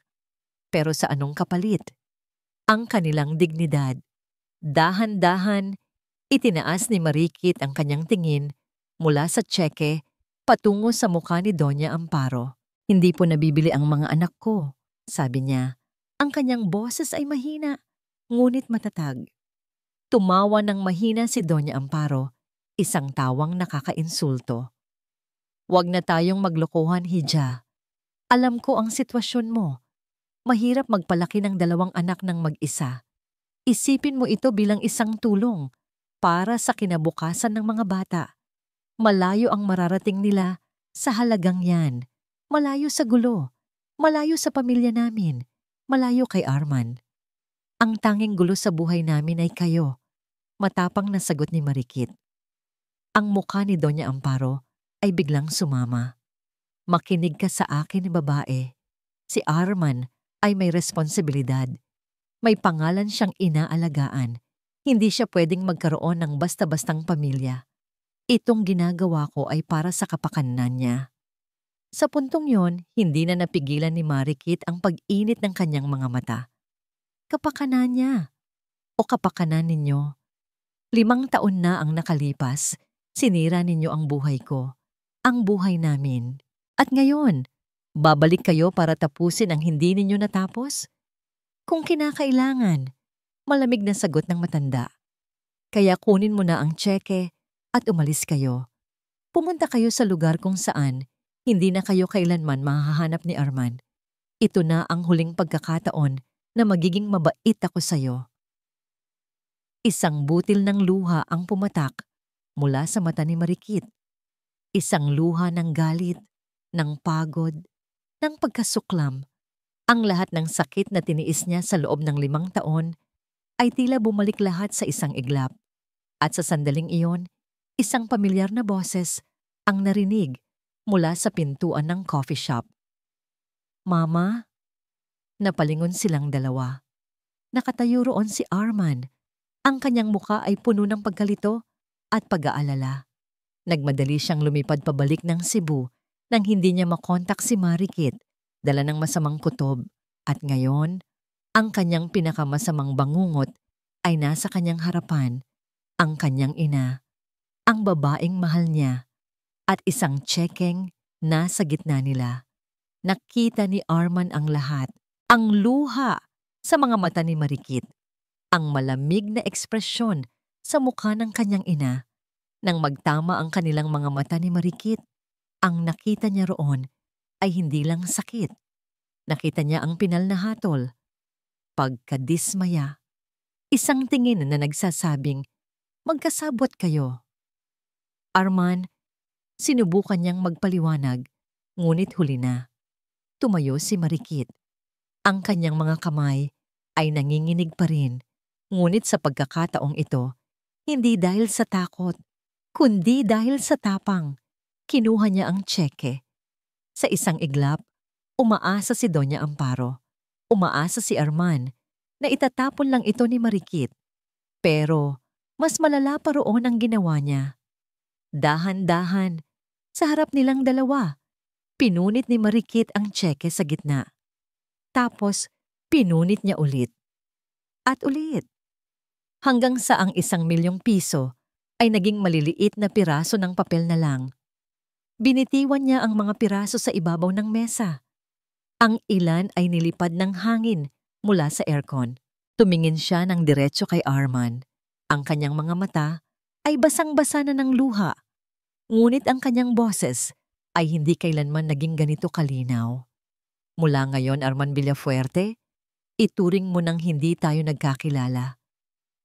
Pero sa anong kapalit? Ang kanilang dignidad. Dahan-dahan, itinaas ni Marikit ang kanyang tingin mula sa tseke patungo sa mukha ni Doña Amparo. Hindi po nabibili ang mga anak ko, sabi niya. Ang kanyang boses ay mahina, ngunit matatag. Tumawa ng mahina si Doña Amparo, isang tawang nakakainsulto. Huwag na tayong maglokohan, Hija. Alam ko ang sitwasyon mo. Mahirap magpalaki ng 2 anak ng mag-isa. Isipin mo ito bilang isang tulong para sa kinabukasan ng mga bata. Malayo ang mararating nila sa halagang yan. Malayo sa gulo. Malayo sa pamilya namin. Malayo kay Arman. Ang tanging gulo sa buhay namin ay kayo. Matapang na sagot ni Marikit. Ang mukha ni Doña Amparo ay biglang sumama. Makinig ka sa akin, babae. Si Arman ay may responsibilidad. May pangalan siyang inaalagaan. Hindi siya pwedeng magkaroon ng basta-bastang pamilya. Itong ginagawa ko ay para sa kapakanan niya. Sa puntong yon, hindi na napigilan ni Marikit ang pag-init ng kanyang mga mata. Kapakanan niya. O kapakanan ninyo. 5 taon na ang nakalipas. Sinira ninyo ang buhay ko. Ang buhay namin. At ngayon, babalik kayo para tapusin ang hindi ninyo natapos? Kung kinakailangan, malamig na sagot ng matanda. Kaya kunin mo na ang tseke at umalis kayo. Pumunta kayo sa lugar kung saan hindi na kayo kailanman mahahanap ni Arman. Ito na ang huling pagkakataon na magiging mabait ako sa'yo. Isang butil ng luha ang pumatak mula sa mata ni Marikit. Isang luha ng galit, ng pagod, ng pagkasuklam. Ang lahat ng sakit na tiniis niya sa loob ng 5 taon ay tila bumalik lahat sa isang iglap. At sa sandaling iyon, isang pamilyar na boses ang narinig mula sa pintuan ng coffee shop. Mama? Napalingon silang dalawa. Nakatayo roon si Arman. Ang kanyang muka ay puno ng pagkalito at pag-aalala. Nagmadali siyang lumipad pabalik ng Cebu nang hindi niya makontak si Marikit, dala ng masamang kutob. At ngayon, ang kanyang pinakamasamang bangungot ay nasa kanyang harapan, ang kanyang ina, ang babaeng mahal niya, at isang tsekeng nasa gitna nila. Nakita ni Arman ang lahat, ang luha sa mga mata ni Marikit, ang malamig na ekspresyon sa mukha ng kanyang ina. Nang magtama ang kanilang mga mata ni Marikit, ang nakita niya roon ay hindi lang sakit. Nakita niya ang pinal na hatol, pagkadismaya, isang tingin na nagsasabing, magkasabwat kayo. Arman, sinubukan niyang magpaliwanag, ngunit huli na. Tumayo si Marikit. Ang kanyang mga kamay ay nanginginig pa rin, ngunit sa pagkakataong ito, hindi dahil sa takot, kundi dahil sa tapang. Kinuha niya ang tseke. Sa isang iglap, umaasa si Doña Amparo. Umaasa si Arman na itatapon lang ito ni Marikit. Pero mas malala pa roon ang ginawa niya. Dahan-dahan, sa harap nilang dalawa, pinunit ni Marikit ang tseke sa gitna. Tapos, pinunit niya ulit. At ulit. Hanggang sa ang 1,000,000 piso ay naging maliliit na piraso ng papel na lang. Binitiwan niya ang mga piraso sa ibabaw ng mesa. Ang ilan ay nilipad ng hangin mula sa aircon. Tumingin siya ng diretso kay Arman. Ang kanyang mga mata ay basang-basa na ng luha. Ngunit ang kanyang boses ay hindi kailanman naging ganito kalinaw. Mula ngayon, Arman Villafuerte, ituring mo nang hindi tayo nagkakilala.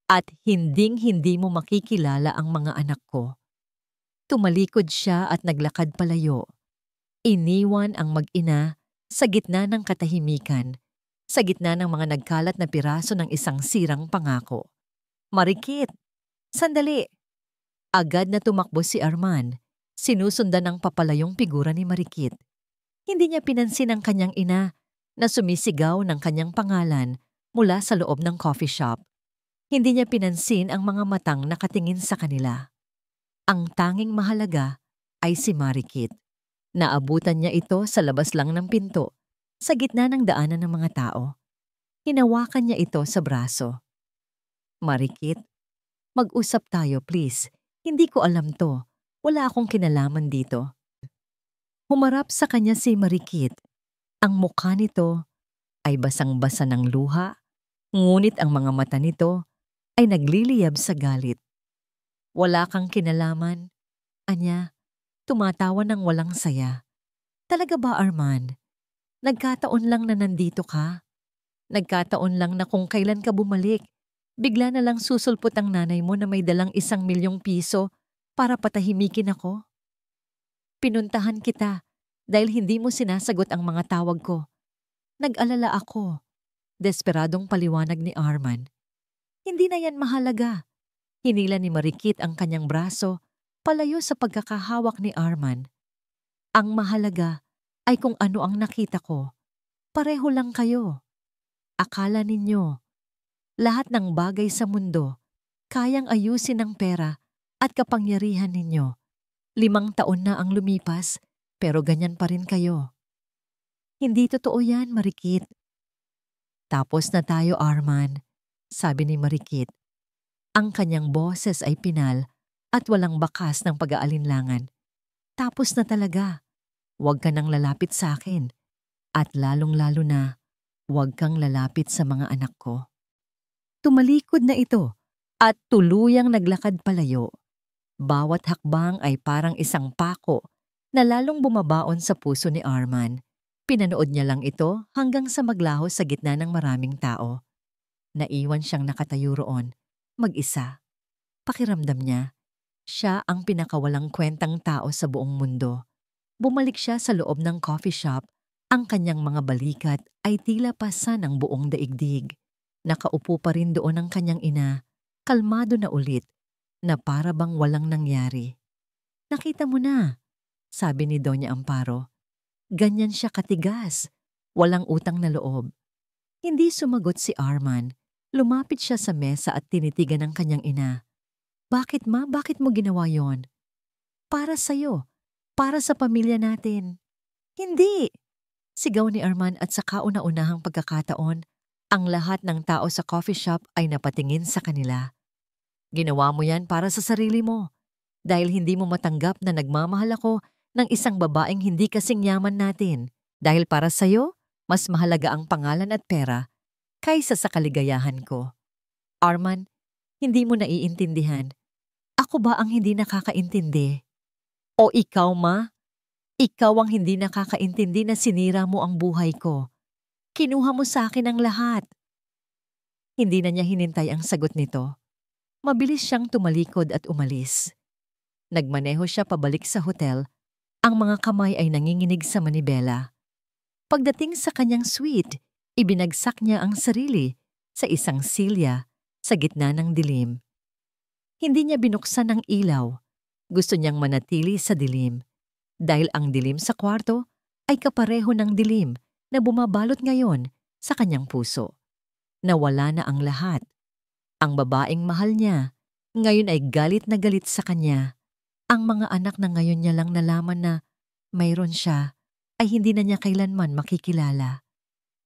At hinding-hindi mo makikilala ang mga anak ko. Tumalikod siya at naglakad palayo. Iniwan ang mag-ina sa gitna ng katahimikan, sa gitna ng mga nagkalat na piraso ng isang sirang pangako. Marikit! Sandali! Agad na tumakbo si Arman, sinusundan ng papalayong figura ni Marikit. Hindi niya pinansin ang kanyang ina na sumisigaw ng kanyang pangalan mula sa loob ng coffee shop. Hindi niya pinansin ang mga matang nakatingin sa kanila. Ang tanging mahalaga ay si Marikit. Naabutan niya ito sa labas lang ng pinto, sa gitna ng daanan ng mga tao. Hinawakan niya ito sa braso. Marikit, mag-usap tayo please. Hindi ko alam to. Wala akong kinalaman dito. Humarap sa kanya si Marikit. Ang mukha nito ay basang-basa ng luha, ngunit ang mga mata nito ay nagliliyab sa galit. Wala kang kinalaman, anya, tumatawa ng walang saya. Talaga ba, Arman? Nagkataon lang na nandito ka? Nagkataon lang na kung kailan ka bumalik, bigla na lang susulpot ang nanay mo na may dalang 1,000,000 piso para patahimikin ako? Pinuntahan kita dahil hindi mo sinasagot ang mga tawag ko. Nag-alala ako. Desperadong paliwanag ni Arman. Hindi na yan mahalaga. Hinila ni Marikit ang kanyang braso palayo sa pagkakahawak ni Arman. Ang mahalaga ay kung ano ang nakita ko. Pareho lang kayo. Akala ninyo, lahat ng bagay sa mundo kayang ayusin ng pera at kapangyarihan ninyo. 5 taon na ang lumipas pero ganyan pa rin kayo. Hindi totoo yan, Marikit. Tapos na tayo, Arman, sabi ni Marikit. Ang kanyang boses ay pinal at walang bakas ng pag-aalinlangan. Tapos na talaga. Huwag ka nang lalapit sa akin. At lalong-lalo na, huwag kang lalapit sa mga anak ko. Tumalikod na ito at tuluyang naglakad palayo. Bawat hakbang ay parang isang pako na lalong bumabaon sa puso ni Arman. Pinanood niya lang ito hanggang sa maglaho sa gitna ng maraming tao. Naiwan siyang nakatayo roon, mag-isa. Pakiramdam niya, siya ang pinakawalang kwentang tao sa buong mundo. Bumalik siya sa loob ng coffee shop, ang kanyang mga balikat ay tila pasa ng buong daigdig. Nakaupo pa rin doon ang kanyang ina, kalmado na ulit, na para bang walang nangyari. Nakita mo na, sabi ni Doña Amparo. Ganyan siya katigas, walang utang na loob. Hindi sumagot si Arman. Lumapit siya sa mesa at tinitigan ng kanyang ina. Bakit ma? Bakit mo ginawa yon? Para sa'yo. Para sa pamilya natin. Hindi! Sigaw ni Arman at sa kauna-unahang pagkakataon, ang lahat ng tao sa coffee shop ay napatingin sa kanila. Ginawa mo yan para sa sarili mo. Dahil hindi mo matanggap na nagmamahal ako ng isang babaeng hindi kasing yaman natin. Dahil para sa'yo, mas mahalaga ang pangalan at pera kaysa sa kaligayahan ko. Arman, hindi mo naiintindihan. Ako ba ang hindi nakakaintindi? O ikaw, ma? Ikaw ang hindi nakakaintindi na sinira mo ang buhay ko. Kinuha mo sa akin ang lahat. Hindi na niya hinintay ang sagot nito. Mabilis siyang tumalikod at umalis. Nagmaneho siya pabalik sa hotel. Ang mga kamay ay nanginginig sa manibela. Pagdating sa kanyang suite, ibinagsak niya ang sarili sa isang silya sa gitna ng dilim. Hindi niya binuksan ang ilaw. Gusto niyang manatili sa dilim. Dahil ang dilim sa kwarto ay kapareho ng dilim na bumabalot ngayon sa kanyang puso. Nawala na ang lahat. Ang babaeng mahal niya, ngayon ay galit na galit sa kanya. Ang mga anak na ngayon niya lang nalaman na mayroon siya, ay hindi na niya kailanman makikilala.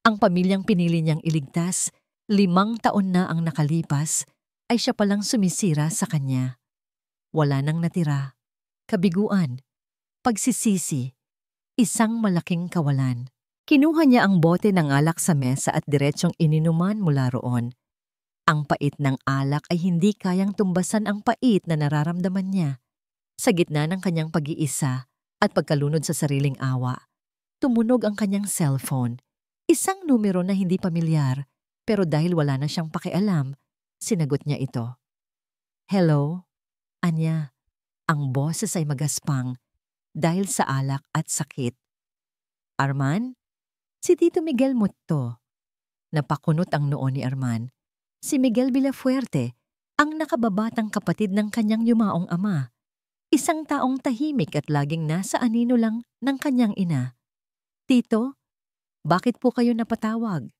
Ang pamilyang pinili niyang iligtas, 5 taon na ang nakalipas, ay siya palang sumisira sa kanya. Wala nang natira. Kabiguan, pagsisisi, isang malaking kawalan. Kinuha niya ang bote ng alak sa mesa at diretsong ininuman mula roon. Ang pait ng alak ay hindi kayang tumbasan ang pait na nararamdaman niya. Sa gitna ng kanyang pag-iisa, At pagkalunod sa sariling awa, tumunog ang kanyang cellphone. Isang numero na hindi pamilyar, pero dahil wala na siyang pakialam, sinagot niya ito. Hello? Anya, ang boses ay magaspang dahil sa alak at sakit. Arman? Si Tito Miguel mo to. Napakunot ang noo ni Arman. Si Miguel Villafuerte, ang nakababatang kapatid ng kanyang yumaong ama. Isang taong tahimik at laging nasa anino lang ng kanyang ina. Tito, bakit po kayo napatawag?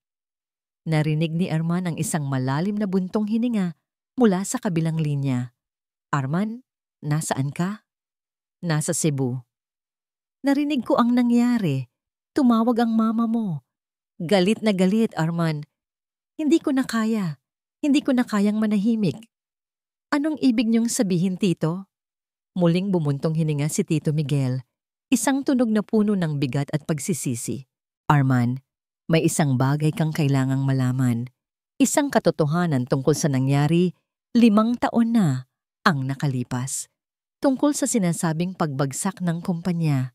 Narinig ni Arman ang isang malalim na buntong hininga mula sa kabilang linya. Arman, nasaan ka? Nasa Cebu. Narinig ko ang nangyari. Tumawag ang mama mo. Galit na galit, Arman. Hindi ko na kaya. Hindi ko na kayang manahimik. Anong ibig niyong sabihin, Tito? Muling bumuntong hininga si Tito Miguel. Isang tunog na puno ng bigat at pagsisisi. Arman, may isang bagay kang kailangang malaman. Isang katotohanan tungkol sa nangyari 5 taon na ang nakalipas. Tungkol sa sinasabing pagbagsak ng kumpanya.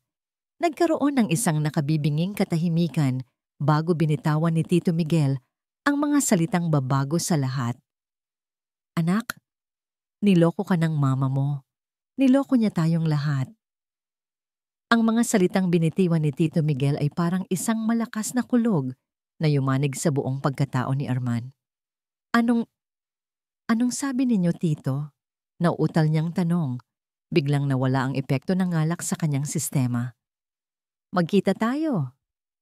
Nagkaroon ng isang nakabibinging katahimikan bago binitawan ni Tito Miguel ang mga salitang babago sa lahat. Anak, niloko ka ng mama mo. Niloko niya tayong lahat. Ang mga salitang binitiwan ni Tito Miguel ay parang isang malakas na kulog na yumanig sa buong pagkatao ni Arman. Anong sabi ninyo, Tito? Nauutal niyang tanong. Biglang nawala ang epekto ng alak sa kanyang sistema. Magkita tayo,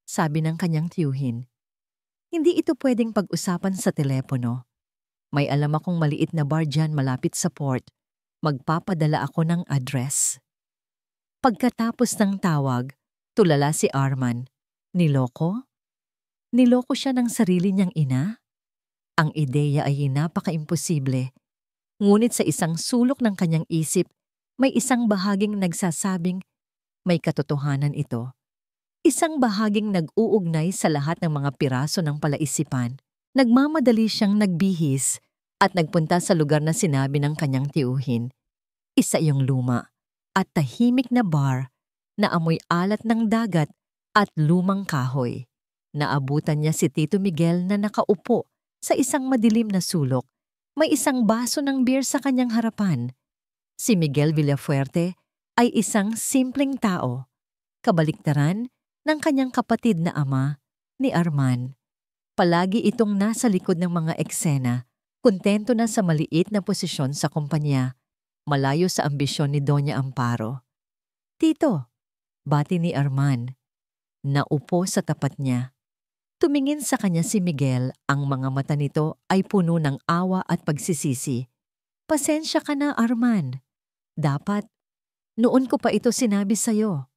sabi ng kanyang tiyuhin. Hindi ito pwedeng pag-usapan sa telepono. May alam akong maliit na bar dyan malapit sa port. Magpapadala ako ng address. Pagkatapos ng tawag, tulala si Arman. Niloko? Niloko siya ng sarili niyang ina? Ang ideya ay napaka-imposible. Ngunit sa isang sulok ng kanyang isip, may isang bahaging nagsasabing may katotohanan ito. Isang bahaging nag-uugnay sa lahat ng mga piraso ng palaisipan. Nagmamadali siyang nagbihis at nagpunta sa lugar na sinabi ng kanyang tiyuhin. Isa iyong luma at tahimik na bar na amoy alat ng dagat at lumang kahoy. Naabutan niya si Tito Miguel na nakaupo sa isang madilim na sulok. May isang baso ng beer sa kanyang harapan. Si Miguel Villafuerte ay isang simpleng tao, kabaliktaran ng kanyang kapatid na ama ni Arman. Palagi itong nasa likod ng mga eksena, kontento na sa maliit na posisyon sa kumpanya, malayo sa ambisyon ni Doña Amparo. Tito, bati ni Arman. Naupo sa tapat niya. Tumingin sa kanya si Miguel, ang mga mata nito ay puno ng awa at pagsisisi. Pasensya ka na, Arman. Dapat, noon ko pa ito sinabi sa'yo.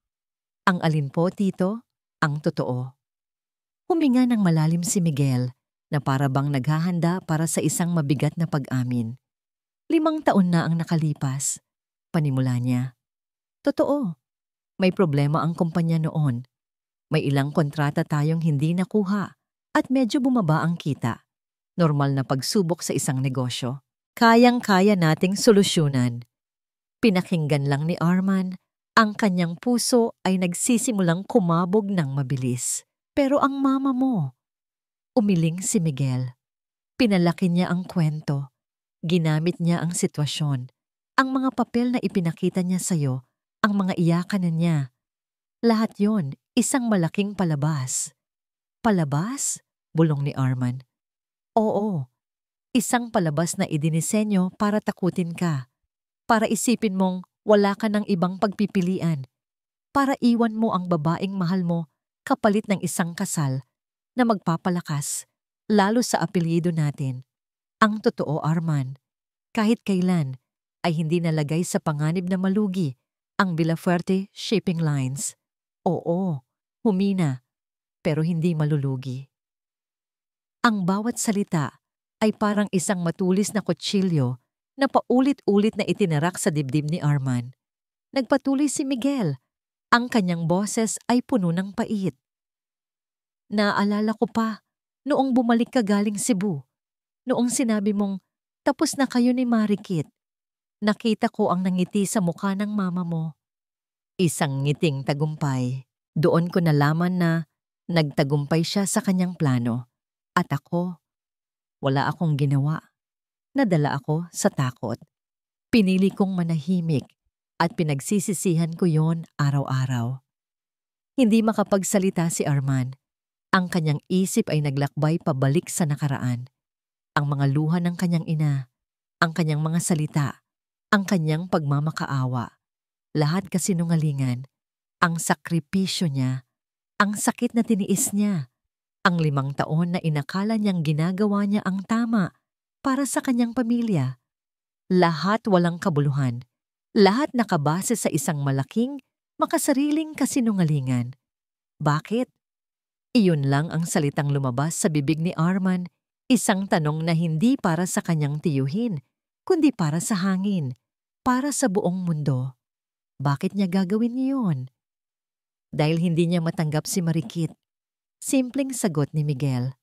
Ang alin po, Tito? Ang totoo. Huminga ng malalim si Miguel na para bang naghahanda para sa isang mabigat na pag-amin. 5 taon na ang nakalipas. Panimula niya. Totoo, may problema ang kumpanya noon. May ilang kontrata tayong hindi nakuha at medyo bumaba ang kita. Normal na pagsubok sa isang negosyo. Kayang-kaya nating solusyonan. Pinakinggan lang ni Arman, ang kanyang puso ay nagsisimulang kumabog ng mabilis. Pero ang mama mo, umiling si Miguel. Pinalaki niya ang kwento. Ginamit niya ang sitwasyon. Ang mga papel na ipinakita niya sa'yo, ang mga iyakan niya. Lahat yon, isang malaking palabas. Palabas? Bulong ni Arman. Oo, isang palabas na idinisenyo para takutin ka. Para isipin mong wala ka ng ibang pagpipilian. Para iwan mo ang babaeng mahal mo kapalit ng isang kasal na magpapalakas, lalo sa apelyido natin. Ang totoo, Arman, kahit kailan ay hindi nalagay sa panganib na malugi ang Villafuerte Shipping Lines. Oo, humina, pero hindi malulugi. Ang bawat salita ay parang isang matulis na kutsilyo na paulit-ulit na itinarak sa dibdib ni Arman. Nagpatuloy si Miguel. Ang kanyang boses ay puno ng pait. Naalala ko pa, noong bumalik ka galing Cebu, noong sinabi mong tapos na kayo ni Marikit. Nakita ko ang nangiti sa mukha ng mama mo. Isang ngiting tagumpay. Doon ko nalaman na nagtagumpay siya sa kanyang plano. At ako, wala akong ginawa. Nadala ako sa takot. Pinili kong manahimik at pinagsisisihan ko yon araw-araw. Hindi makapagsalita si Arman. Ang kanyang isip ay naglakbay pabalik sa nakaraan. Ang mga luha ng kanyang ina, ang kanyang mga salita, ang kanyang pagmamakaawa. Lahat kasinungalingan. Ang sakripisyo niya, ang sakit na tiniis niya, ang 5 taon na inakala niyang ginagawa niya ang tama para sa kanyang pamilya. Lahat walang kabuluhan. Lahat nakabase sa isang malaking, makasariling kasinungalingan. Bakit? Iyon lang ang salitang lumabas sa bibig ni Arman, isang tanong na hindi para sa kanyang tiyuhin, kundi para sa hangin, para sa buong mundo. Bakit niya gagawin yun? Dahil hindi niya matanggap si Marikit. Simpleng sagot ni Miguel.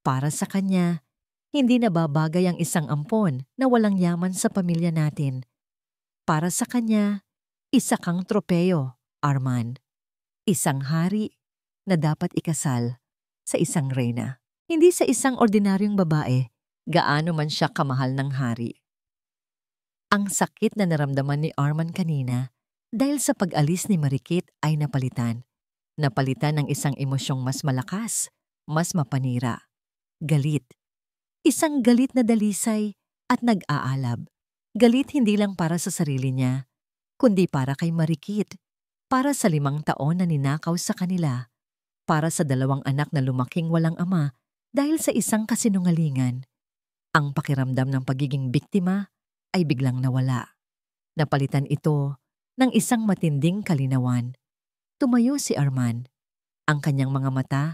Para sa kanya, hindi nababagay ang isang ampon na walang yaman sa pamilya natin. Para sa kanya, isa kang tropeyo, Arman. Isang hari na dapat ikasal sa isang reyna. Hindi sa isang ordinaryong babae, gaano man siya kamahal ng hari. Ang sakit na naramdaman ni Arman kanina dahil sa pag-alis ni Marikit ay napalitan. Napalitan ng isang emosyong mas malakas, mas mapanira. Galit. Isang galit na dalisay at nag-aalab. Galit hindi lang para sa sarili niya, kundi para kay Marikit, para sa 5 taon na ninakaw sa kanila, para sa 2 anak na lumaking walang ama dahil sa isang kasinungalingan. Ang pakiramdam ng pagiging biktima ay biglang nawala. Napalitan ito ng isang matinding kalinawan. Tumayo si Arman. Ang kanyang mga mata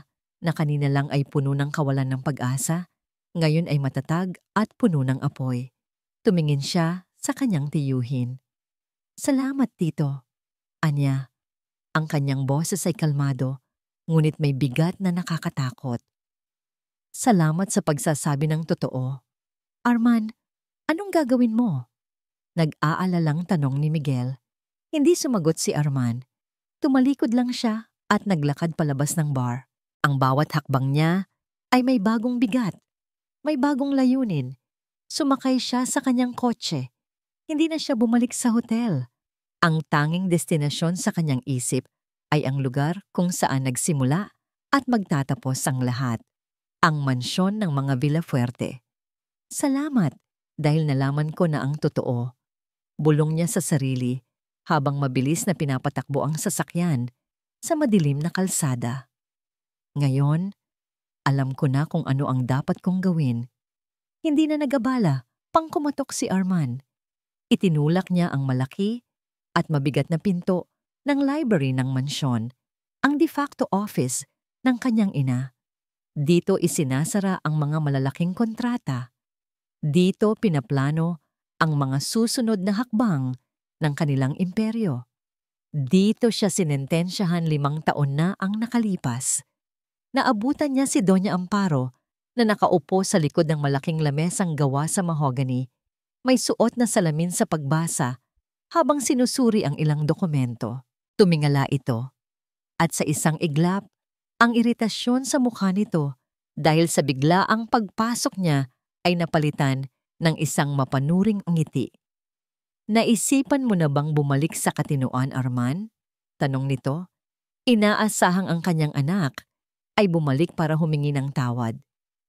na kanina lang ay puno ng kawalan ng pag-asa, ngayon ay matatag at puno ng apoy. Tumingin siya sa kanyang tiyuhin. Salamat, tito. Anya, ang kanyang boses ay kalmado, ngunit may bigat na nakakatakot. Salamat sa pagsasabi ng totoo. Arman, anong gagawin mo? Nag-aalalang tanong ni Miguel. Hindi sumagot si Arman. Tumalikod lang siya at naglakad palabas ng bar. Ang bawat hakbang niya ay may bagong bigat, may bagong layunin. Sumakay siya sa kanyang kotse. Hindi na siya bumalik sa hotel. Ang tanging destinasyon sa kanyang isip ay ang lugar kung saan nagsimula at magtatapos ang lahat. Ang mansyon ng mga Villafuerte. Salamat dahil nalaman ko na ang totoo. Bulong niya sa sarili habang mabilis na pinapatakbo ang sasakyan sa madilim na kalsada. Ngayon, alam ko na kung ano ang dapat kong gawin. Hindi na nag-abala, pangkumatok si Arman. Itinulak niya ang malaki at mabigat na pinto ng library ng mansyon, ang de facto office ng kanyang ina. Dito isinasara ang mga malalaking kontrata. Dito pinaplano ang mga susunod na hakbang ng kanilang imperyo. Dito siya sinentensyahan 5 taon na ang nakalipas. Naabutan niya si Doña Amparo na nakaupo sa likod ng malaking lamesang gawa sa mahogany, may suot na salamin sa pagbasa habang sinusuri ang ilang dokumento. Tumingala ito. At sa isang iglap, ang iritasyon sa mukha nito dahil sa biglaang pagpasok niya ay napalitan ng isang mapanuring ngiti. Naisipan mo na bang bumalik sa katinoan, Arman? Tanong nito. Inaasahang ang kanyang anak ay bumalik para humingi ng tawad.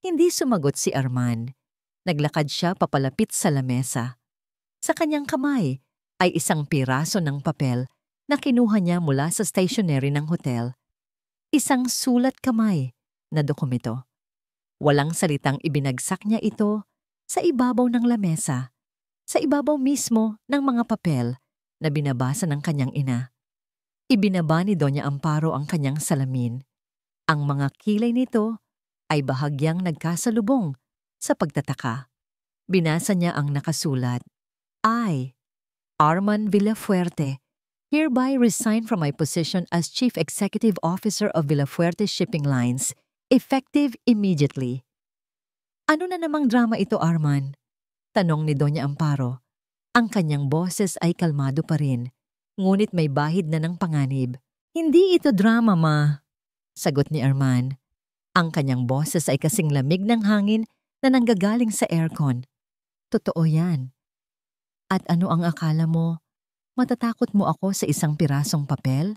Hindi sumagot si Arman. Naglakad siya papalapit sa lamesa. Sa kanyang kamay ay isang piraso ng papel na kinuha niya mula sa stationery ng hotel. Isang sulat kamay na dokumento. Walang salitang ibinagsak niya ito sa ibabaw ng lamesa, sa ibabaw mismo ng mga papel na binabasa ng kanyang ina. Ibinaba ni Doña Amparo ang kanyang salamin. Ang mga kilay nito ay bahagyang nagkasalubong sa pagtataka. Binasa niya ang nakasulat. I, Arman Villafuerte, hereby resign from my position as Chief Executive Officer of Villafuerte Shipping Lines, effective immediately. Ano na namang drama ito, Arman? Tanong ni Doña Amparo. Ang kanyang boses ay kalmado pa rin. ngunit may bahid na ng panganib. Hindi ito drama, ma, sagot ni Arman. Ang kanyang boses ay kasing lamig ng hangin na nanggagaling sa aircon. Totoo yan. At ano ang akala mo? Matatakot mo ako sa isang pirasong papel?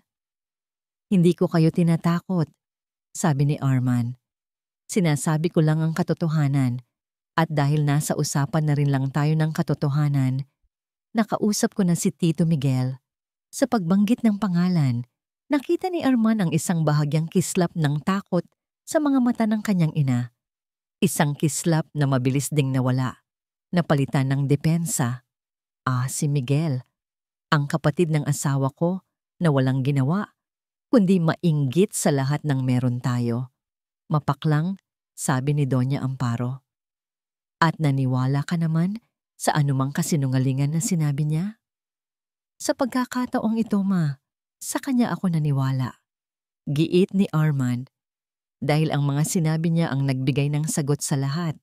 Hindi ko kayo tinatakot, sabi ni Arman. Sinasabi ko lang ang katotohanan. At dahil nasa usapan na rin lang tayo ng katotohanan, nakausap ko na si Tito Miguel. Sa pagbanggit ng pangalan, nakita ni Arman ang isang bahagyang kislap ng takot sa mga mata ng kanyang ina. Isang kislap na mabilis ding nawala, napalitan ng depensa. Si Miguel, ang kapatid ng asawa ko na walang ginawa, kundi mainggit sa lahat ng meron tayo. Mapaklang, sabi ni Doña Amparo. At naniwala ka naman sa anumang kasinungalingan na sinabi niya? Sa pagkakataong ito, ma, sa kanya ako naniwala. Giit ni Arman, dahil ang mga sinabi niya ang nagbigay ng sagot sa lahat.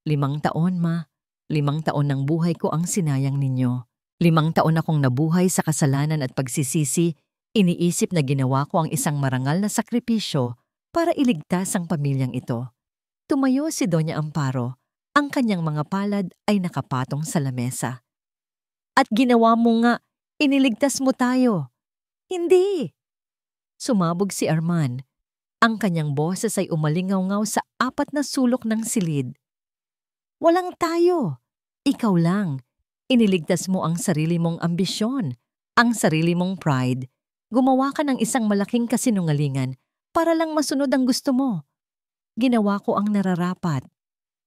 5 taon, ma. 5 taon ng buhay ko ang sinayang ninyo. 5 taon akong nabuhay sa kasalanan at pagsisisi, iniisip na ginawa ko ang isang marangal na sakripisyo para iligtas ang pamilyang ito. Tumayo si Doña Amparo. Ang kanyang mga palad ay nakapatong sa lamesa. At ginawa mo nga, iniligtas mo tayo. Hindi! Sumabog si Arman. Ang kanyang boses ay umalingaw-ngaw sa 4 na sulok ng silid. Walang tayo. Ikaw lang. Iniligtas mo ang sarili mong ambisyon, ang sarili mong pride. Gumawa ka ng isang malaking kasinungalingan para lang masunod ang gusto mo. Ginawa ko ang nararapat.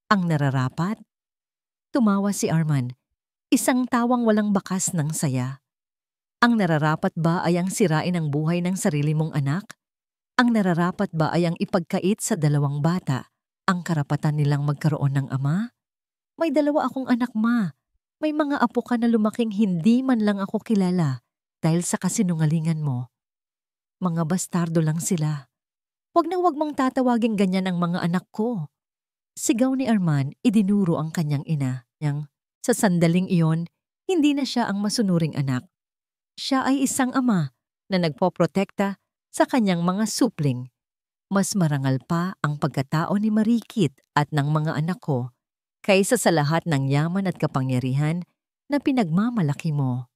Ang nararapat? Tumawa si Arman, isang tawang walang bakas ng saya. Ang nararapat ba ay ang sirain ang buhay ng sarili mong anak? Ang nararapat ba ay ang ipagkait sa 2 bata ang karapatan nilang magkaroon ng ama? May 2 akong anak, ma. May mga apo ka na lumaking hindi man lang ako kilala dahil sa kasinungalingan mo. Mga bastardo lang sila. Huwag na huwag mong tatawaging ganyan ang mga anak ko. Sigaw ni Arman, idinuro ang kanyang ina. Sa sandaling iyon, hindi na siya ang masunuring anak. Siya ay isang ama na nagpoprotekta sa kanyang mga supling. Mas marangal pa ang pagkatao ni Marikit at ng mga anak ko kaysa sa lahat ng yaman at kapangyarihan na pinagmamalaki mo.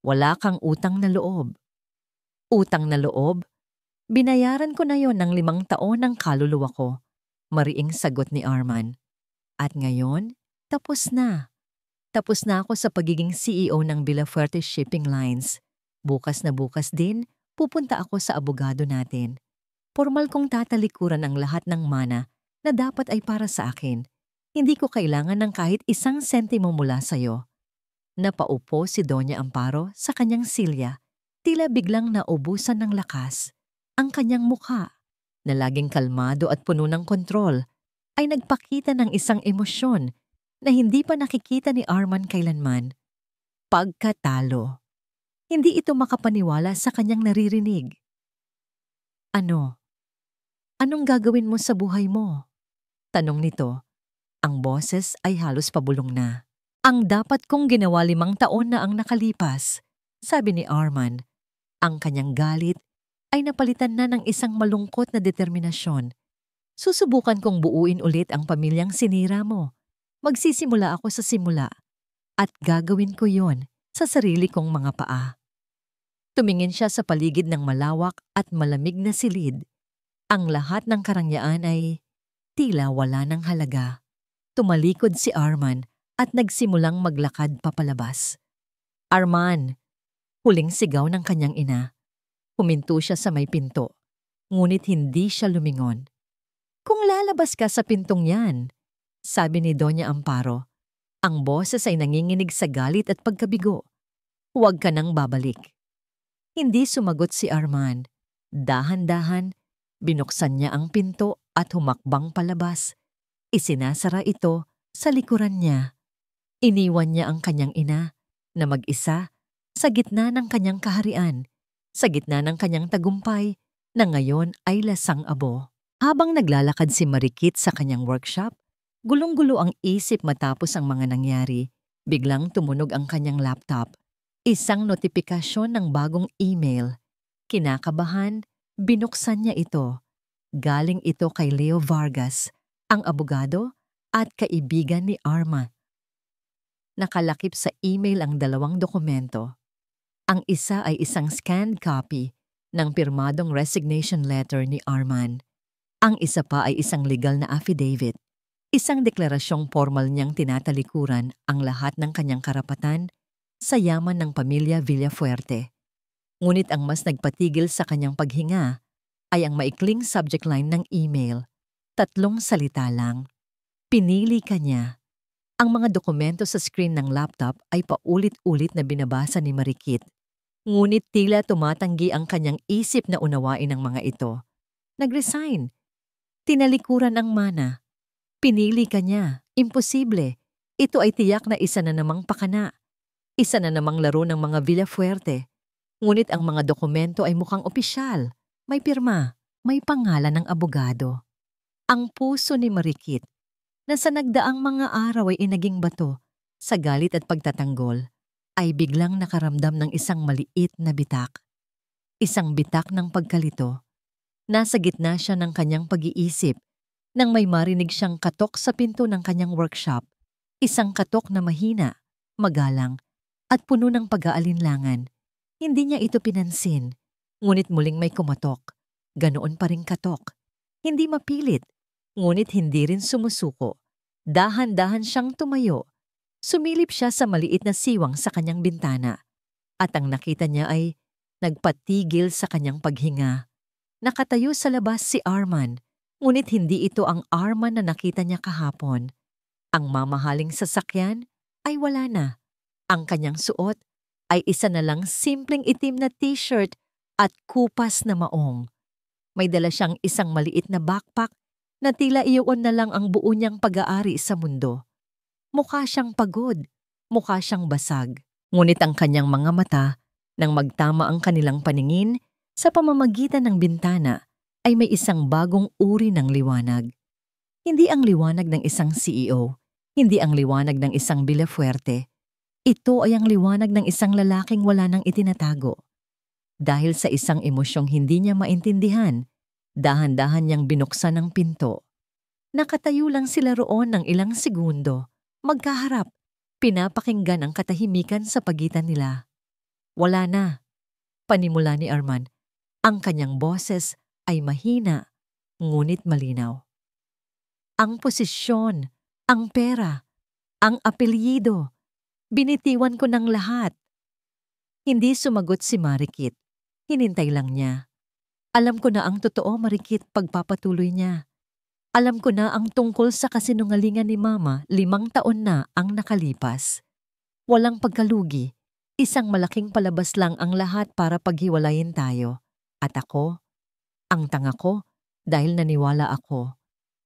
Wala kang utang na loob. Utang na loob? Binayaran ko na yon ng 5 taon ng kaluluwa ko. Mariing sagot ni Arman. At ngayon, tapos na. Tapos na ako sa pagiging CEO ng Villafuerte Shipping Lines. Bukas na bukas din, pupunta ako sa abogado natin. Formal kong tatalikuran ang lahat ng mana na dapat ay para sa akin. Hindi ko kailangan ng kahit 1 sentimo mula sa'yo. Napaupo si Doña Amparo sa kanyang silya. Tila biglang naubusan ng lakas. Ang kanyang mukha, na laging kalmado at puno ng kontrol, ay nagpakita ng isang emosyon na hindi pa nakikita ni Arman kailanman. Pagkatalo. Hindi ito makapaniwala sa kanyang naririnig. Ano? Anong gagawin mo sa buhay mo? Tanong nito. Ang boses ay halos pabulong na. Ang dapat kong ginawa 5 taon na ang nakalipas, sabi ni Arman. Ang kanyang galit ay napalitan na ng isang malungkot na determinasyon. Susubukan kong buuin ulit ang pamilyang sinira mo. Magsisimula ako sa simula. At gagawin ko yon sa sarili kong mga paa. Tumingin siya sa paligid ng malawak at malamig na silid. Ang lahat ng karangyaan ay tila wala ng halaga. Tumalikod si Arman at nagsimulang maglakad papalabas. Arman! Huling sigaw ng kanyang ina. Huminto siya sa may pinto, ngunit hindi siya lumingon. Kung lalabas ka sa pintong yan, sabi ni Doña Amparo, ang boses ay nanginginig sa galit at pagkabigo. Huwag ka nang babalik. Hindi sumagot si Arman. Dahan-dahan, binuksan niya ang pinto at humakbang palabas. Isinasara ito sa likuran niya. Iniwan niya ang kanyang ina na mag-isa sa gitna ng kanyang kaharian, sa gitna ng kanyang tagumpay na ngayon ay lasang-abo. Habang naglalakad si Marikit sa kanyang workshop, gulong-gulo ang isip matapos ang mga nangyari. Biglang tumunog ang kanyang laptop. Isang notifikasyon ng bagong email. Kinakabahan, binuksan niya ito. Galing ito kay Leo Vargas, ang abogado at kaibigan ni Arma. Nakalakip sa email ang dalawang dokumento. Ang isa ay isang scanned copy ng pirmadong resignation letter ni Arman. Ang isa pa ay isang legal na affidavit. Isang deklarasyong formal niyang tinatalikuran ang lahat ng kanyang karapatan sa yaman ng pamilya Villafuerte. Ngunit ang mas nagpatigil sa kanyang paghinga ay ang maikling subject line ng email. 3 salita lang. Pinili ka niya. Ang mga dokumento sa screen ng laptop ay paulit-ulit na binabasa ni Marikit. Ngunit tila tumatanggi ang kanyang isip na unawain ang mga ito. Nag-resign. Tinalikuran ang mana. Pinili ka niya. Imposible. Ito ay tiyak na isa na namang pakana. Isa na namang laro ng mga Villafuerte. Ngunit ang mga dokumento ay mukhang opisyal. May pirma, may pangalan ng abogado. Ang puso ni Marikit, na sa nagdaang mga araw ay inaging bato sa galit at pagtatanggol, ay biglang nakaramdam ng isang maliit na bitak. Isang bitak ng pagkalito. Nasa gitna siya ng kanyang pag-iisip nang may marinig siyang katok sa pinto ng kanyang workshop. Isang katok na mahina, magalang, at puno ng pag-aalinlangan. Hindi niya ito pinansin, ngunit muling may kumatok. Ganoon pa ring katok. Hindi mapilit, ngunit hindi rin sumusuko. Dahan-dahan siyang tumayo. Sumilip siya sa maliit na siwang sa kanyang bintana. At ang nakita niya ay nagpatigil sa kanyang paghinga. Nakatayo sa labas si Arman, ngunit hindi ito ang Arman na nakita niya kahapon. Ang mamahaling sasakyan ay wala na. Ang kanyang suot ay isa na lang simpleng itim na t-shirt at kupas na maong. May dala siyang isang maliit na backpack na tila iyon na lang ang buo niyang pag-aari sa mundo. Mukha siyang pagod, mukha siyang basag. Ngunit ang kanyang mga mata, nang magtama ang kanilang paningin sa pamamagitan ng bintana, ay may isang bagong uri ng liwanag. Hindi ang liwanag ng isang CEO, hindi ang liwanag ng isang Villafuerte. Ito ay ang liwanag ng isang lalaking wala nang itinatago. Dahil sa isang emosyong hindi niya maintindihan, dahan-dahan niyang binuksan ang pinto. Nakatayo lang sila roon ng ilang segundo, magkaharap, pinapakinggan ang katahimikan sa pagitan nila. Wala na, panimula ni Arman. Ang kanyang boses ay mahina, ngunit malinaw. Ang posisyon, ang pera, ang apelyido, binitiwan ko ng lahat. Hindi sumagot si Marikit. Hinintay lang niya. Alam ko na ang totoo, Marikit, pagpapatuloy niya. Alam ko na ang tungkol sa kasinungalingan ni Mama, 5 taon na ang nakalipas. Walang pagkalugi. Isang malaking palabas lang ang lahat para paghiwalayin tayo. At ako, ang tanga ko, dahil naniwala ako.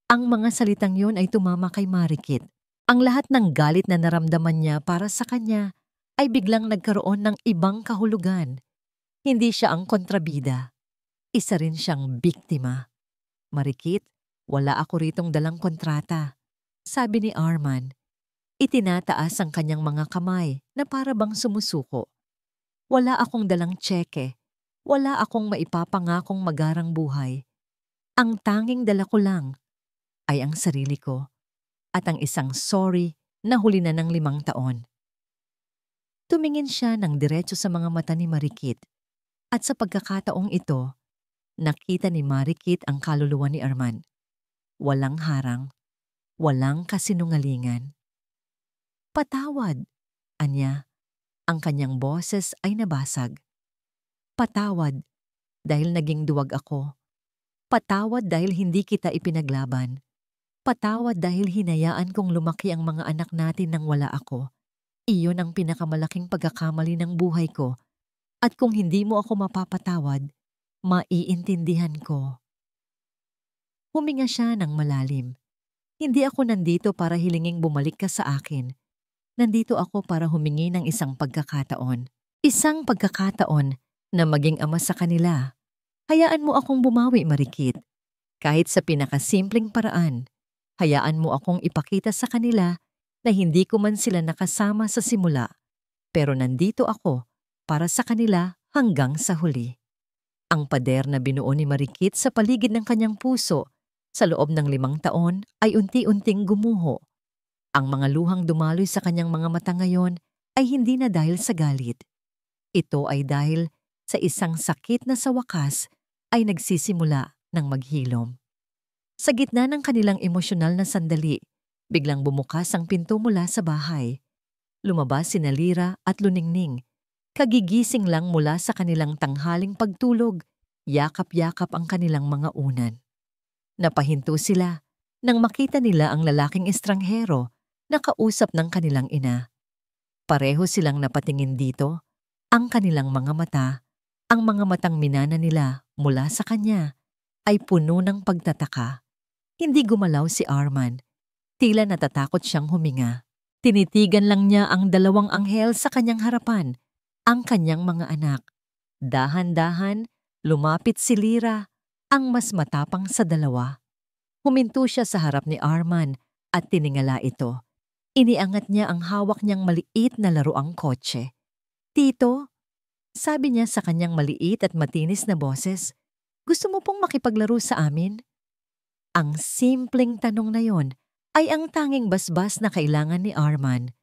Ang mga salitang yon ay tumama kay Marikit. Ang lahat ng galit na naramdaman niya para sa kanya ay biglang nagkaroon ng ibang kahulugan. Hindi siya ang kontrabida. Isa rin siyang biktima. Marikit, wala ako ritong dalang kontrata, sabi ni Arman. Itinataas ang kanyang mga kamay na para bang sumusuko. Wala akong dalang tseke. Wala akong maipapangakong magarang buhay. Ang tanging dala ko lang ay ang sarili ko at ang isang sorry na huli na ng 5 taon. Tumingin siya ng diretso sa mga mata ni Marikit at sa pagkakataong ito, nakita ni Marikit ang kaluluwa ni Arman. Walang harang, walang kasinungalingan. Patawad, anya. Ang kanyang boses ay nabasag. Patawad dahil naging duwag ako. Patawad dahil hindi kita ipinaglaban. Patawad dahil hinayaan kong lumaki ang mga anak natin nang wala ako. Iyon ang pinakamalaking pagkakamali ng buhay ko. At kung hindi mo ako mapapatawad, maiintindihan ko. Huminga siya ng malalim. Hindi ako nandito para hilinging bumalik ka sa akin. Nandito ako para humingi ng isang pagkakataon. Isang pagkakataon na maging ama sa kanila. Hayaan mo akong bumawi, Marikit. Kahit sa pinakasimpleng paraan, hayaan mo akong ipakita sa kanila na hindi ko man sila nakasama sa simula. Pero nandito ako para sa kanila hanggang sa huli. Ang pader na binuo ni Marikit sa paligid ng kanyang puso sa loob ng 5 taon ay unti-unting gumuho. Ang mga luhang dumaloy sa kanyang mga mata ngayon ay hindi na dahil sa galit. Ito ay dahil sa isang sakit na sa wakas ay nagsisimula ng maghilom. Sa gitna ng kanilang emosyonal na sandali, biglang bumukas ang pinto mula sa bahay. Lumabas sina Lyra at Luningning. Kagigising lang mula sa kanilang tanghaling pagtulog, yakap-yakap ang kanilang mga unan. Napahinto sila nang makita nila ang lalaking estranghero na kausap ng kanilang ina. Pareho silang napatingin dito, ang kanilang mga mata, ang mga matang minana nila mula sa kanya, ay puno ng pagtataka. Hindi gumalaw si Arman. Tila natatakot siyang huminga. Tinitigan lang niya ang 2 anghel sa kanyang harapan, ang kanyang mga anak. Dahan-dahan, lumapit si Lyra, ang mas matapang sa 2. Huminto siya sa harap ni Arman at tiningala ito. Iniangat niya ang hawak niyang maliit na laruang kotse. "Tito," sabi niya sa kanyang maliit at matinis na boses, "gusto mo pong makipaglaro sa amin?" Ang simpleng tanong na yon ay ang tanging basbas na kailangan ni Arman.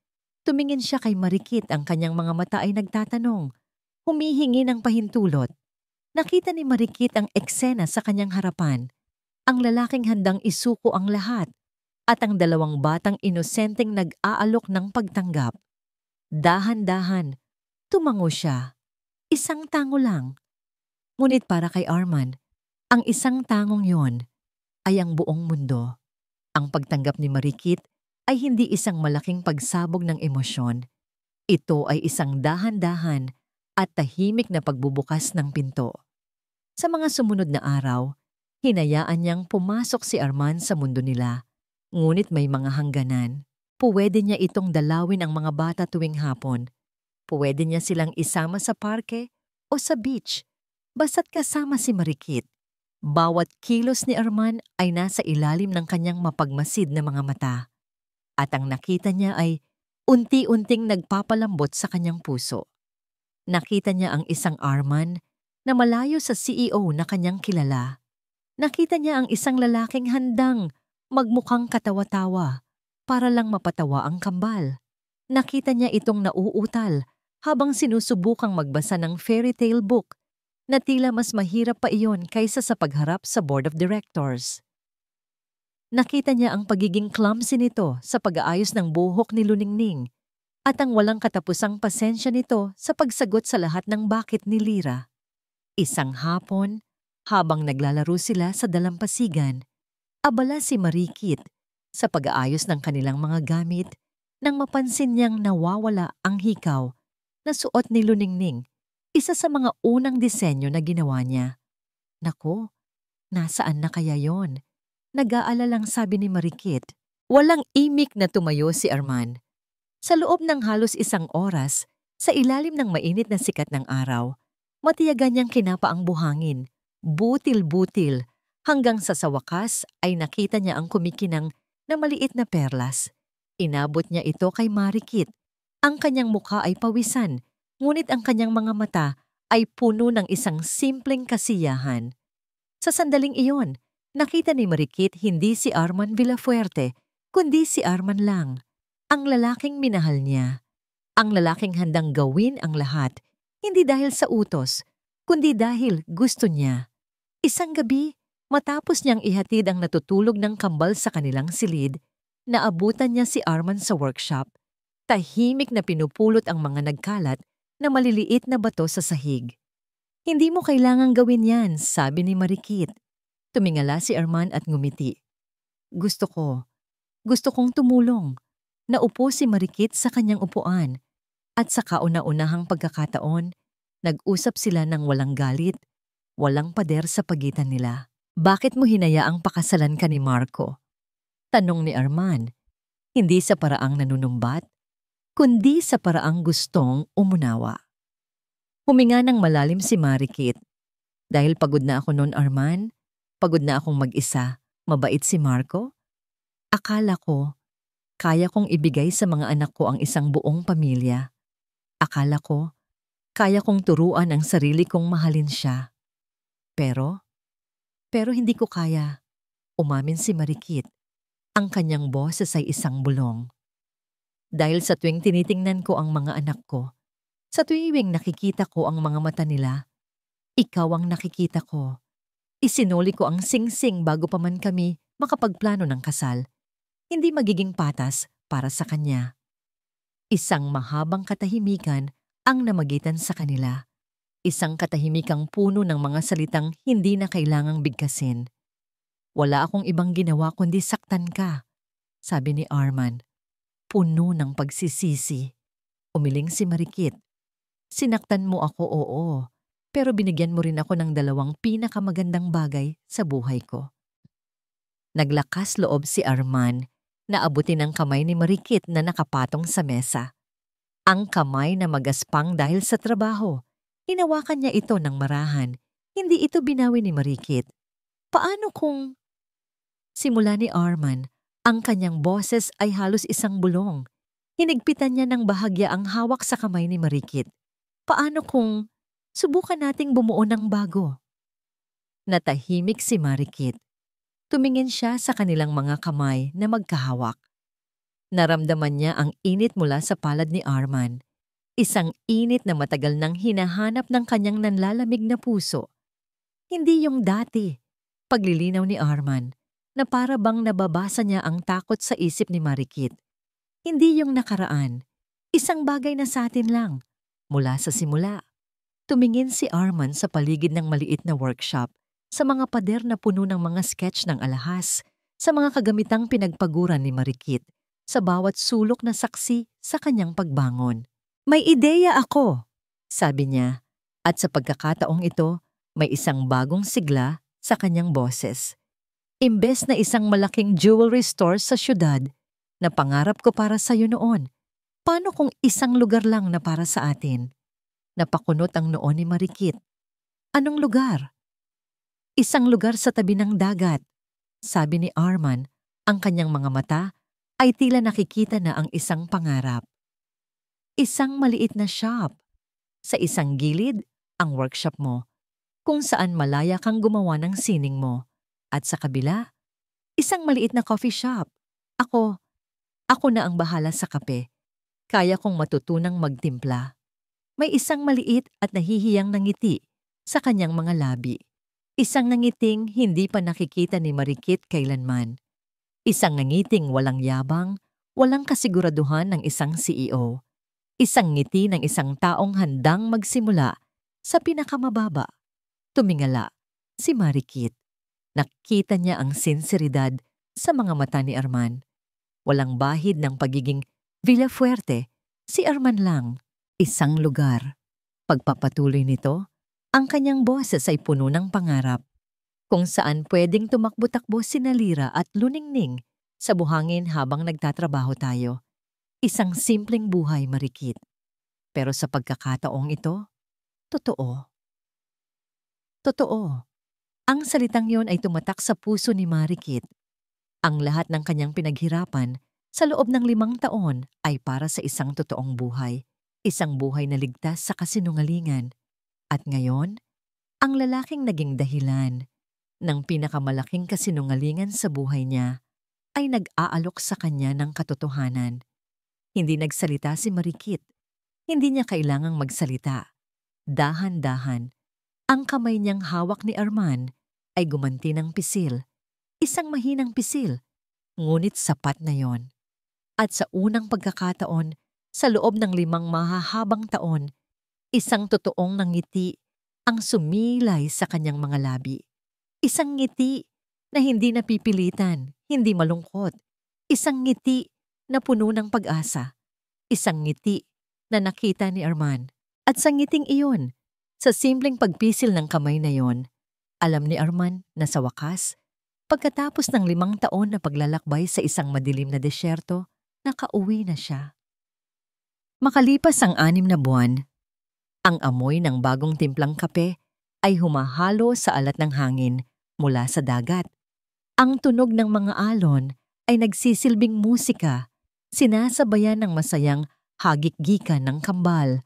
Tumingin siya kay Marikit, ang kanyang mga mata ay nagtatanong, humihingi ng pahintulot. Nakita ni Marikit ang eksena sa kanyang harapan, ang lalaking handang isuko ang lahat, at ang 2 batang inosenteng nag-aalok ng pagtanggap. Dahan-dahan, tumango siya. Isang tango lang. Ngunit para kay Arman, ang isang tangong yon ay ang buong mundo. Ang pagtanggap ni Marikit ay hindi isang malaking pagsabog ng emosyon. Ito ay isang dahan-dahan at tahimik na pagbubukas ng pinto. Sa mga sumunod na araw, hinayaan niyang pumasok si Arman sa mundo nila. Ngunit may mga hangganan. Puwede niya itong dalawin ang mga bata tuwing hapon. Puwede niya silang isama sa parke o sa beach, basta't kasama si Marikit. Bawat kilos ni Arman ay nasa ilalim ng kanyang mapagmasid na mga mata. At ang nakita niya ay unti-unting nagpapalambot sa kanyang puso. Nakita niya ang isang Arman na malayo sa CEO na kanyang kilala. Nakita niya ang isang lalaking handang magmukhang katawa-tawa para lang mapatawa ang kambal. Nakita niya itong nauutal habang sinusubukang magbasa ng fairy tale book na tila mas mahirap pa iyon kaysa sa pagharap sa board of directors. Nakita niya ang pagiging clumsy nito sa pag-aayos ng buhok ni Luningning at ang walang katapusang pasensya nito sa pagsagot sa lahat ng bakit ni Lyra. Isang hapon, habang naglalaro sila sa dalampasigan, abala si Marikit sa pag-aayos ng kanilang mga gamit nang mapansin niyang nawawala ang hikaw na suot ni Luningning, isa sa mga unang disenyo na ginawa niya. "Naku, nasaan na kaya yon?" Nag-aalalang sabi ni Marikit. Walang imik na tumayo si Arman. Sa loob ng halos 1 oras, sa ilalim ng mainit na sikat ng araw, matiyagan niyang kinapa ang buhangin, butil-butil, hanggang sa wakas ay nakita niya ang kumikinang na maliit na perlas. Inabot niya ito kay Marikit. Ang kanyang mukha ay pawisan, ngunit ang kanyang mga mata ay puno ng isang simpleng kasiyahan. Sa sandaling iyon, nakita ni Marikit hindi si Arman Villafuerte, kundi si Arman lang. Ang lalaking minahal niya. Ang lalaking handang gawin ang lahat, hindi dahil sa utos, kundi dahil gusto niya. Isang gabi, matapos niyang ihatid ang natutulog ng kambal sa kanilang silid, naabutan niya si Arman sa workshop. Tahimik na pinupulot ang mga nagkalat na maliliit na bato sa sahig. "Hindi mo kailangang gawin yan," sabi ni Marikit. Tumingala si Arman at ngumiti. Gusto kong tumulong." Naupo si Marikit sa kanyang upuan at sa kauna-unahang pagkakataon, nag-usap sila ng walang galit, walang pader sa pagitan nila. "Bakit mo hinayaang pakasalan ka ni Marco?" Tanong ni Arman, hindi sa paraang nanunumbat, kundi sa paraang gustong umunawa. Huminga ng malalim si Marikit. "Dahil pagod na ako noon, Arman. Pagod na akong mag-isa. Mabait si Marco. Akala ko, kaya kong ibigay sa mga anak ko ang isang buong pamilya. Akala ko, Kaya kong turuan ang sarili kong mahalin siya. Pero hindi ko kaya. Umamin si Marikit. Ang kanyang boses ay isang bulong. Dahil sa tuwing tinitingnan ko ang mga anak ko, sa tuwing nakikita ko ang mga mata nila, ikaw ang nakikita ko. Isinuli ko ang singsing bago pa man kami makapagplano ng kasal. Hindi magiging patas para sa kanya. Isang mahabang katahimikan ang namagitan sa kanila. Isang katahimikang puno ng mga salitang hindi na kailangang bigkasin. Wala akong ibang ginawa kundi saktan ka, sabi ni Arman. Puno ng pagsisisi. Umiling si Marikit. Sinaktan mo ako, oo, pero binigyan mo rin ako ng 2 pinakamagandang bagay sa buhay ko. Naglakas loob si Arman na abutin ang kamay ni Marikit na nakapatong sa mesa. Ang kamay na magaspang dahil sa trabaho. Hinawakan niya ito ng marahan. Hindi ito binawi ni Marikit. Paano kung... Simula ni Arman, ang kanyang boses ay halos isang bulong. Hinigpitan niya ng bahagya ang hawak sa kamay ni Marikit. Paano kung subukan nating bumuo ng bago? Natahimik si Marikit. Tumingin siya sa kanilang mga kamay na magkahawak. Naramdaman niya ang init mula sa palad ni Arman. Isang init na matagal nang hinahanap ng kanyang nanlalamig na puso. Hindi yung dati, paglilinaw ni Arman, na para bang nababasa niya ang takot sa isip ni Marikit. Hindi yung nakaraan, isang bagay na sa atin lang. Mula sa simula, tumingin si Arman sa paligid ng maliit na workshop, sa mga pader na puno ng mga sketch ng alahas, sa mga kagamitang pinagpaguran ni Marikit, sa bawat sulok na saksi sa kanyang pagbangon. May ideya ako, sabi niya, at sa pagkakataong ito, may isang bagong sigla sa kanyang boses. Imbes na isang malaking jewelry store sa syudad na pangarap ko para sa iyo noon, paano kung isang lugar lang na para sa atin? Napakunot ang noo ni Marikit. Anong lugar? Isang lugar sa tabi ng dagat, sabi ni Arman. Ang kanyang mga mata ay tila nakikita na ang isang pangarap. Isang maliit na shop. Sa isang gilid, ang workshop mo, kung saan malaya kang gumawa ng sining mo. At sa kabila, isang maliit na coffee shop. Ako na ang bahala sa kape. Kaya kong matutunang magtimpla. May isang maliit at nahihiyang nangiti sa kanyang mga labi. Isang nangiting hindi pa nakikita ni Marikit kailanman. Isang nangiting walang yabang, walang kasiguraduhan ng isang CEO. Isang ngiti ng isang taong handang magsimula sa pinakamababa. Tumingala si Marikit. Nakita niya ang sinseridad sa mga mata ni Arman. Walang bahid ng pagiging Villafuerte, si Arman lang, isang lugar. Pagpapatuloy nito, ang kanyang boses ay puno ng pangarap, kung saan pwedeng tumakbo-takbo sina Lira at Luningning sa buhangin habang nagtatrabaho tayo. Isang simpleng buhay, Marikit. Pero sa pagkakataong ito, totoo. Totoo. Ang salitang yon ay tumatak sa puso ni Marikit. Ang lahat ng kanyang pinaghirapan sa loob ng 5 taon ay para sa isang totoong buhay. Isang buhay na ligtas sa kasinungalingan. At ngayon, ang lalaking naging dahilan ng pinakamalaking kasinungalingan sa buhay niya ay nag-aalok sa kanya ng katotohanan. Hindi nagsalita si Marikit. Hindi niya kailangang magsalita. Dahan-dahan, ang kamay niyang hawak ni Arman ay gumanti ng pisil. Isang mahinang pisil, ngunit sapat na yon. At sa unang pagkakataon, sa loob ng 5 mahahabang taon, isang totoong nangiti ang sumilay sa kanyang mga labi. Isang ngiti na hindi napipilitan, hindi malungkot. Isang ngiti na puno ng pag-asa. Isang ngiti na nakita ni Arman. At sa ngiting iyon, sa simpleng pagpisil ng kamay na yon, alam ni Arman na sa wakas, pagkatapos ng 5 taon na paglalakbay sa isang madilim na desyerto, nakauwi na siya. Makalipas ang 6 na buwan, ang amoy ng bagong timplang kape ay humahalo sa alat ng hangin mula sa dagat. Ang tunog ng mga alon ay nagsisilbing musika, sinasabayan ng masayang hagik-gikan ng kambal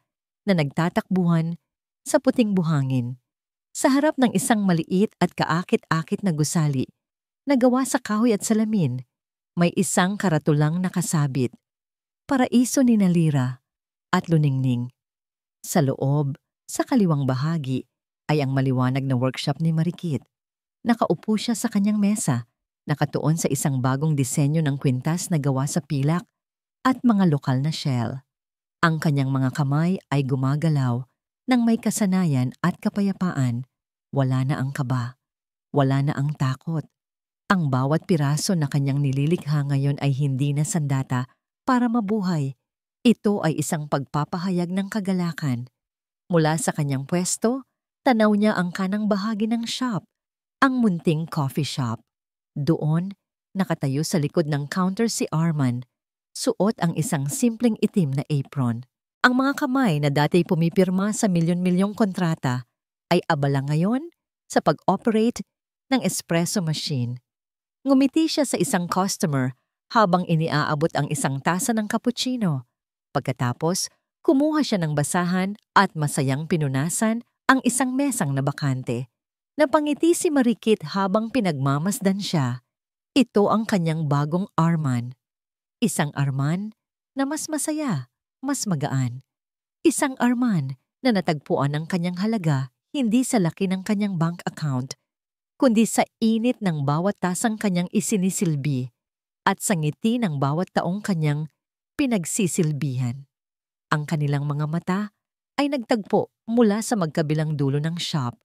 na nagtatakbuhan sa puting buhangin. Sa harap ng isang maliit at kaakit-akit na gusali na gawa sa kahoy at salamin, may isang karatulang nakasabit, Paraiso ni Nalira at Luningning. Sa loob, sa kaliwang bahagi, ay ang maliwanag na workshop ni Marikit. Nakaupo siya sa kanyang mesa, nakatuon sa isang bagong disenyo ng kwintas na gawa sa pilak at mga lokal na shell. Ang kanyang mga kamay ay gumagalaw ng may kasanayan at kapayapaan. Wala na ang kaba, wala na ang takot. Ang bawat piraso na kanyang nililikha ngayon ay hindi na sandata para mabuhay. Ito ay isang pagpapahayag ng kagalakan. Mula sa kanyang pwesto, tanaw niya ang kanang bahagi ng shop, ang munting coffee shop. Doon, nakatayo sa likod ng counter si Arman, suot ang isang simpleng itim na apron. Ang mga kamay na dati pumipirma sa milyon-milyong kontrata ay abala ngayon sa pag-operate ng espresso machine. Ngumiti siya sa isang customer habang iniaabot ang isang tasa ng cappuccino. Pagkatapos, kumuha siya ng basahan at masayang pinunasan ang isang mesang na bakante. Napangiti si Marikit habang pinagmamasdan siya. Ito ang kanyang bagong Arman. Isang Arman na mas masaya, mas magaan. Isang Arman na natagpuan ang kanyang halaga hindi sa laki ng kanyang bank account, kundi sa init ng bawat tasang kanyang isinisilbi at sa ngiti ng bawat taong kanyang pinagsisilbihan. Ang kanilang mga mata ay nagtagpo mula sa magkabilang dulo ng shop.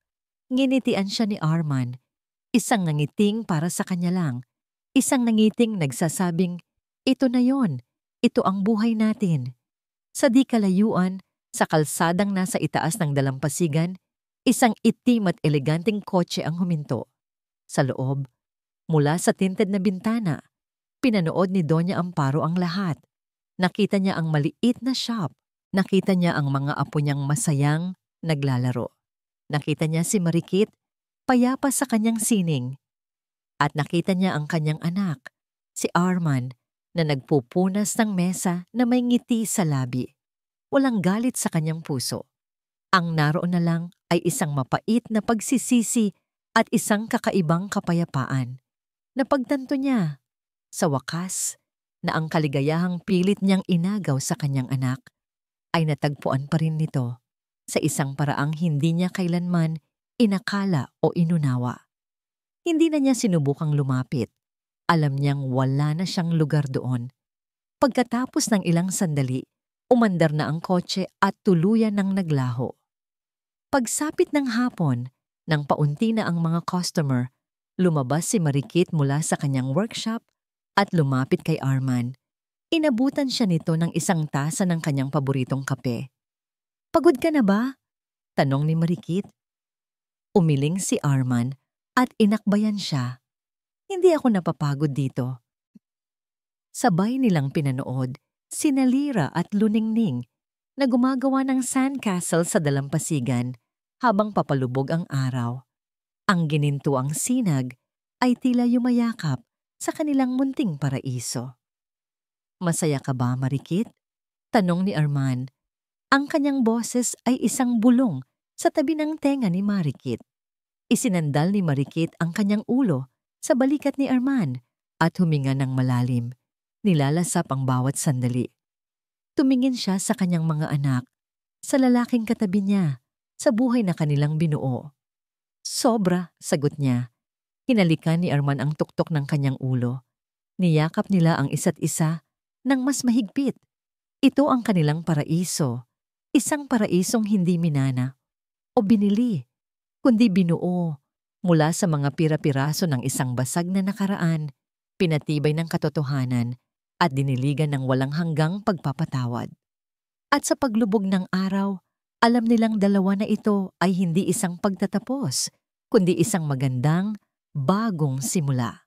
Nginitian siya ni Arman, isang nangiting para sa kanya lang, isang nangiting nagsasabing, ito na yon, ito ang buhay natin. Sa di kalayuan, sa kalsadang nasa itaas ng dalampasigan, isang itim at eleganteng kotse ang huminto. Sa loob, mula sa tinted na bintana, pinanood ni Doña Amparo ang lahat. Nakita niya ang maliit na shop. Nakita niya ang mga apo niyang masayang naglalaro. Nakita niya si Marikit, payapa sa kanyang sining. At nakita niya ang kanyang anak, si Arman, na nagpupunas ng mesa na may ngiti sa labi. Walang galit sa kanyang puso. Ang naroon na lang ay isang mapait na pagsisisi at isang kakaibang kapayapaan. Napagtanto niya, sa wakas, na ang kaligayahang pilit niyang inagaw sa kanyang anak ay natagpuan pa rin nito sa isang paraang hindi niya kailanman inakala o inunawa. Hindi na niya sinubukang lumapit. Alam niyang wala na siyang lugar doon. Pagkatapos ng ilang sandali, umandar na ang kotse at tuluyan ng naglaho. Pagsapit ng hapon, nang paunti na ang mga customer, lumabas si Marikit mula sa kanyang workshop at lumapit kay Arman. Inabutan siya nito ng isang tasa ng kanyang paboritong kape. Pagod ka na ba? Tanong ni Marikit. Umiling si Arman at inakbayan siya. Hindi ako napapagod dito. Sabay nilang pinanood si Nalira at Luningning na gumagawa ng sandcastle sa dalampasigan habang papalubog ang araw. Ang ginintuang sinag ay tila yumayakap sa kanilang munting paraiso. Masaya ka ba, Marikit? Tanong ni Arman. Ang kanyang boses ay isang bulong sa tabi ng tenga ni Marikit. Isinandal ni Marikit ang kanyang ulo sa balikat ni Arman at huminga ng malalim. Nilalasap ang bawat sandali. Tumingin siya sa kanyang mga anak, sa lalaking katabi niya, sa buhay na kanilang binuo. Sobra, sagot niya. Hinalikan ni Arman ang tuktok ng kanyang ulo. Niyakap nila ang isa't isa ng mas mahigpit. Ito ang kanilang paraiso. Isang paraisong hindi minana o binili, kundi binuo mula sa mga pira-piraso ng isang basag na nakaraan, pinatibay ng katotohanan at diniligan ng walang hanggang pagpapatawad. At sa paglubog ng araw, alam nilang dalawa na ito ay hindi isang pagtatapos, kundi isang magandang, bagong simula.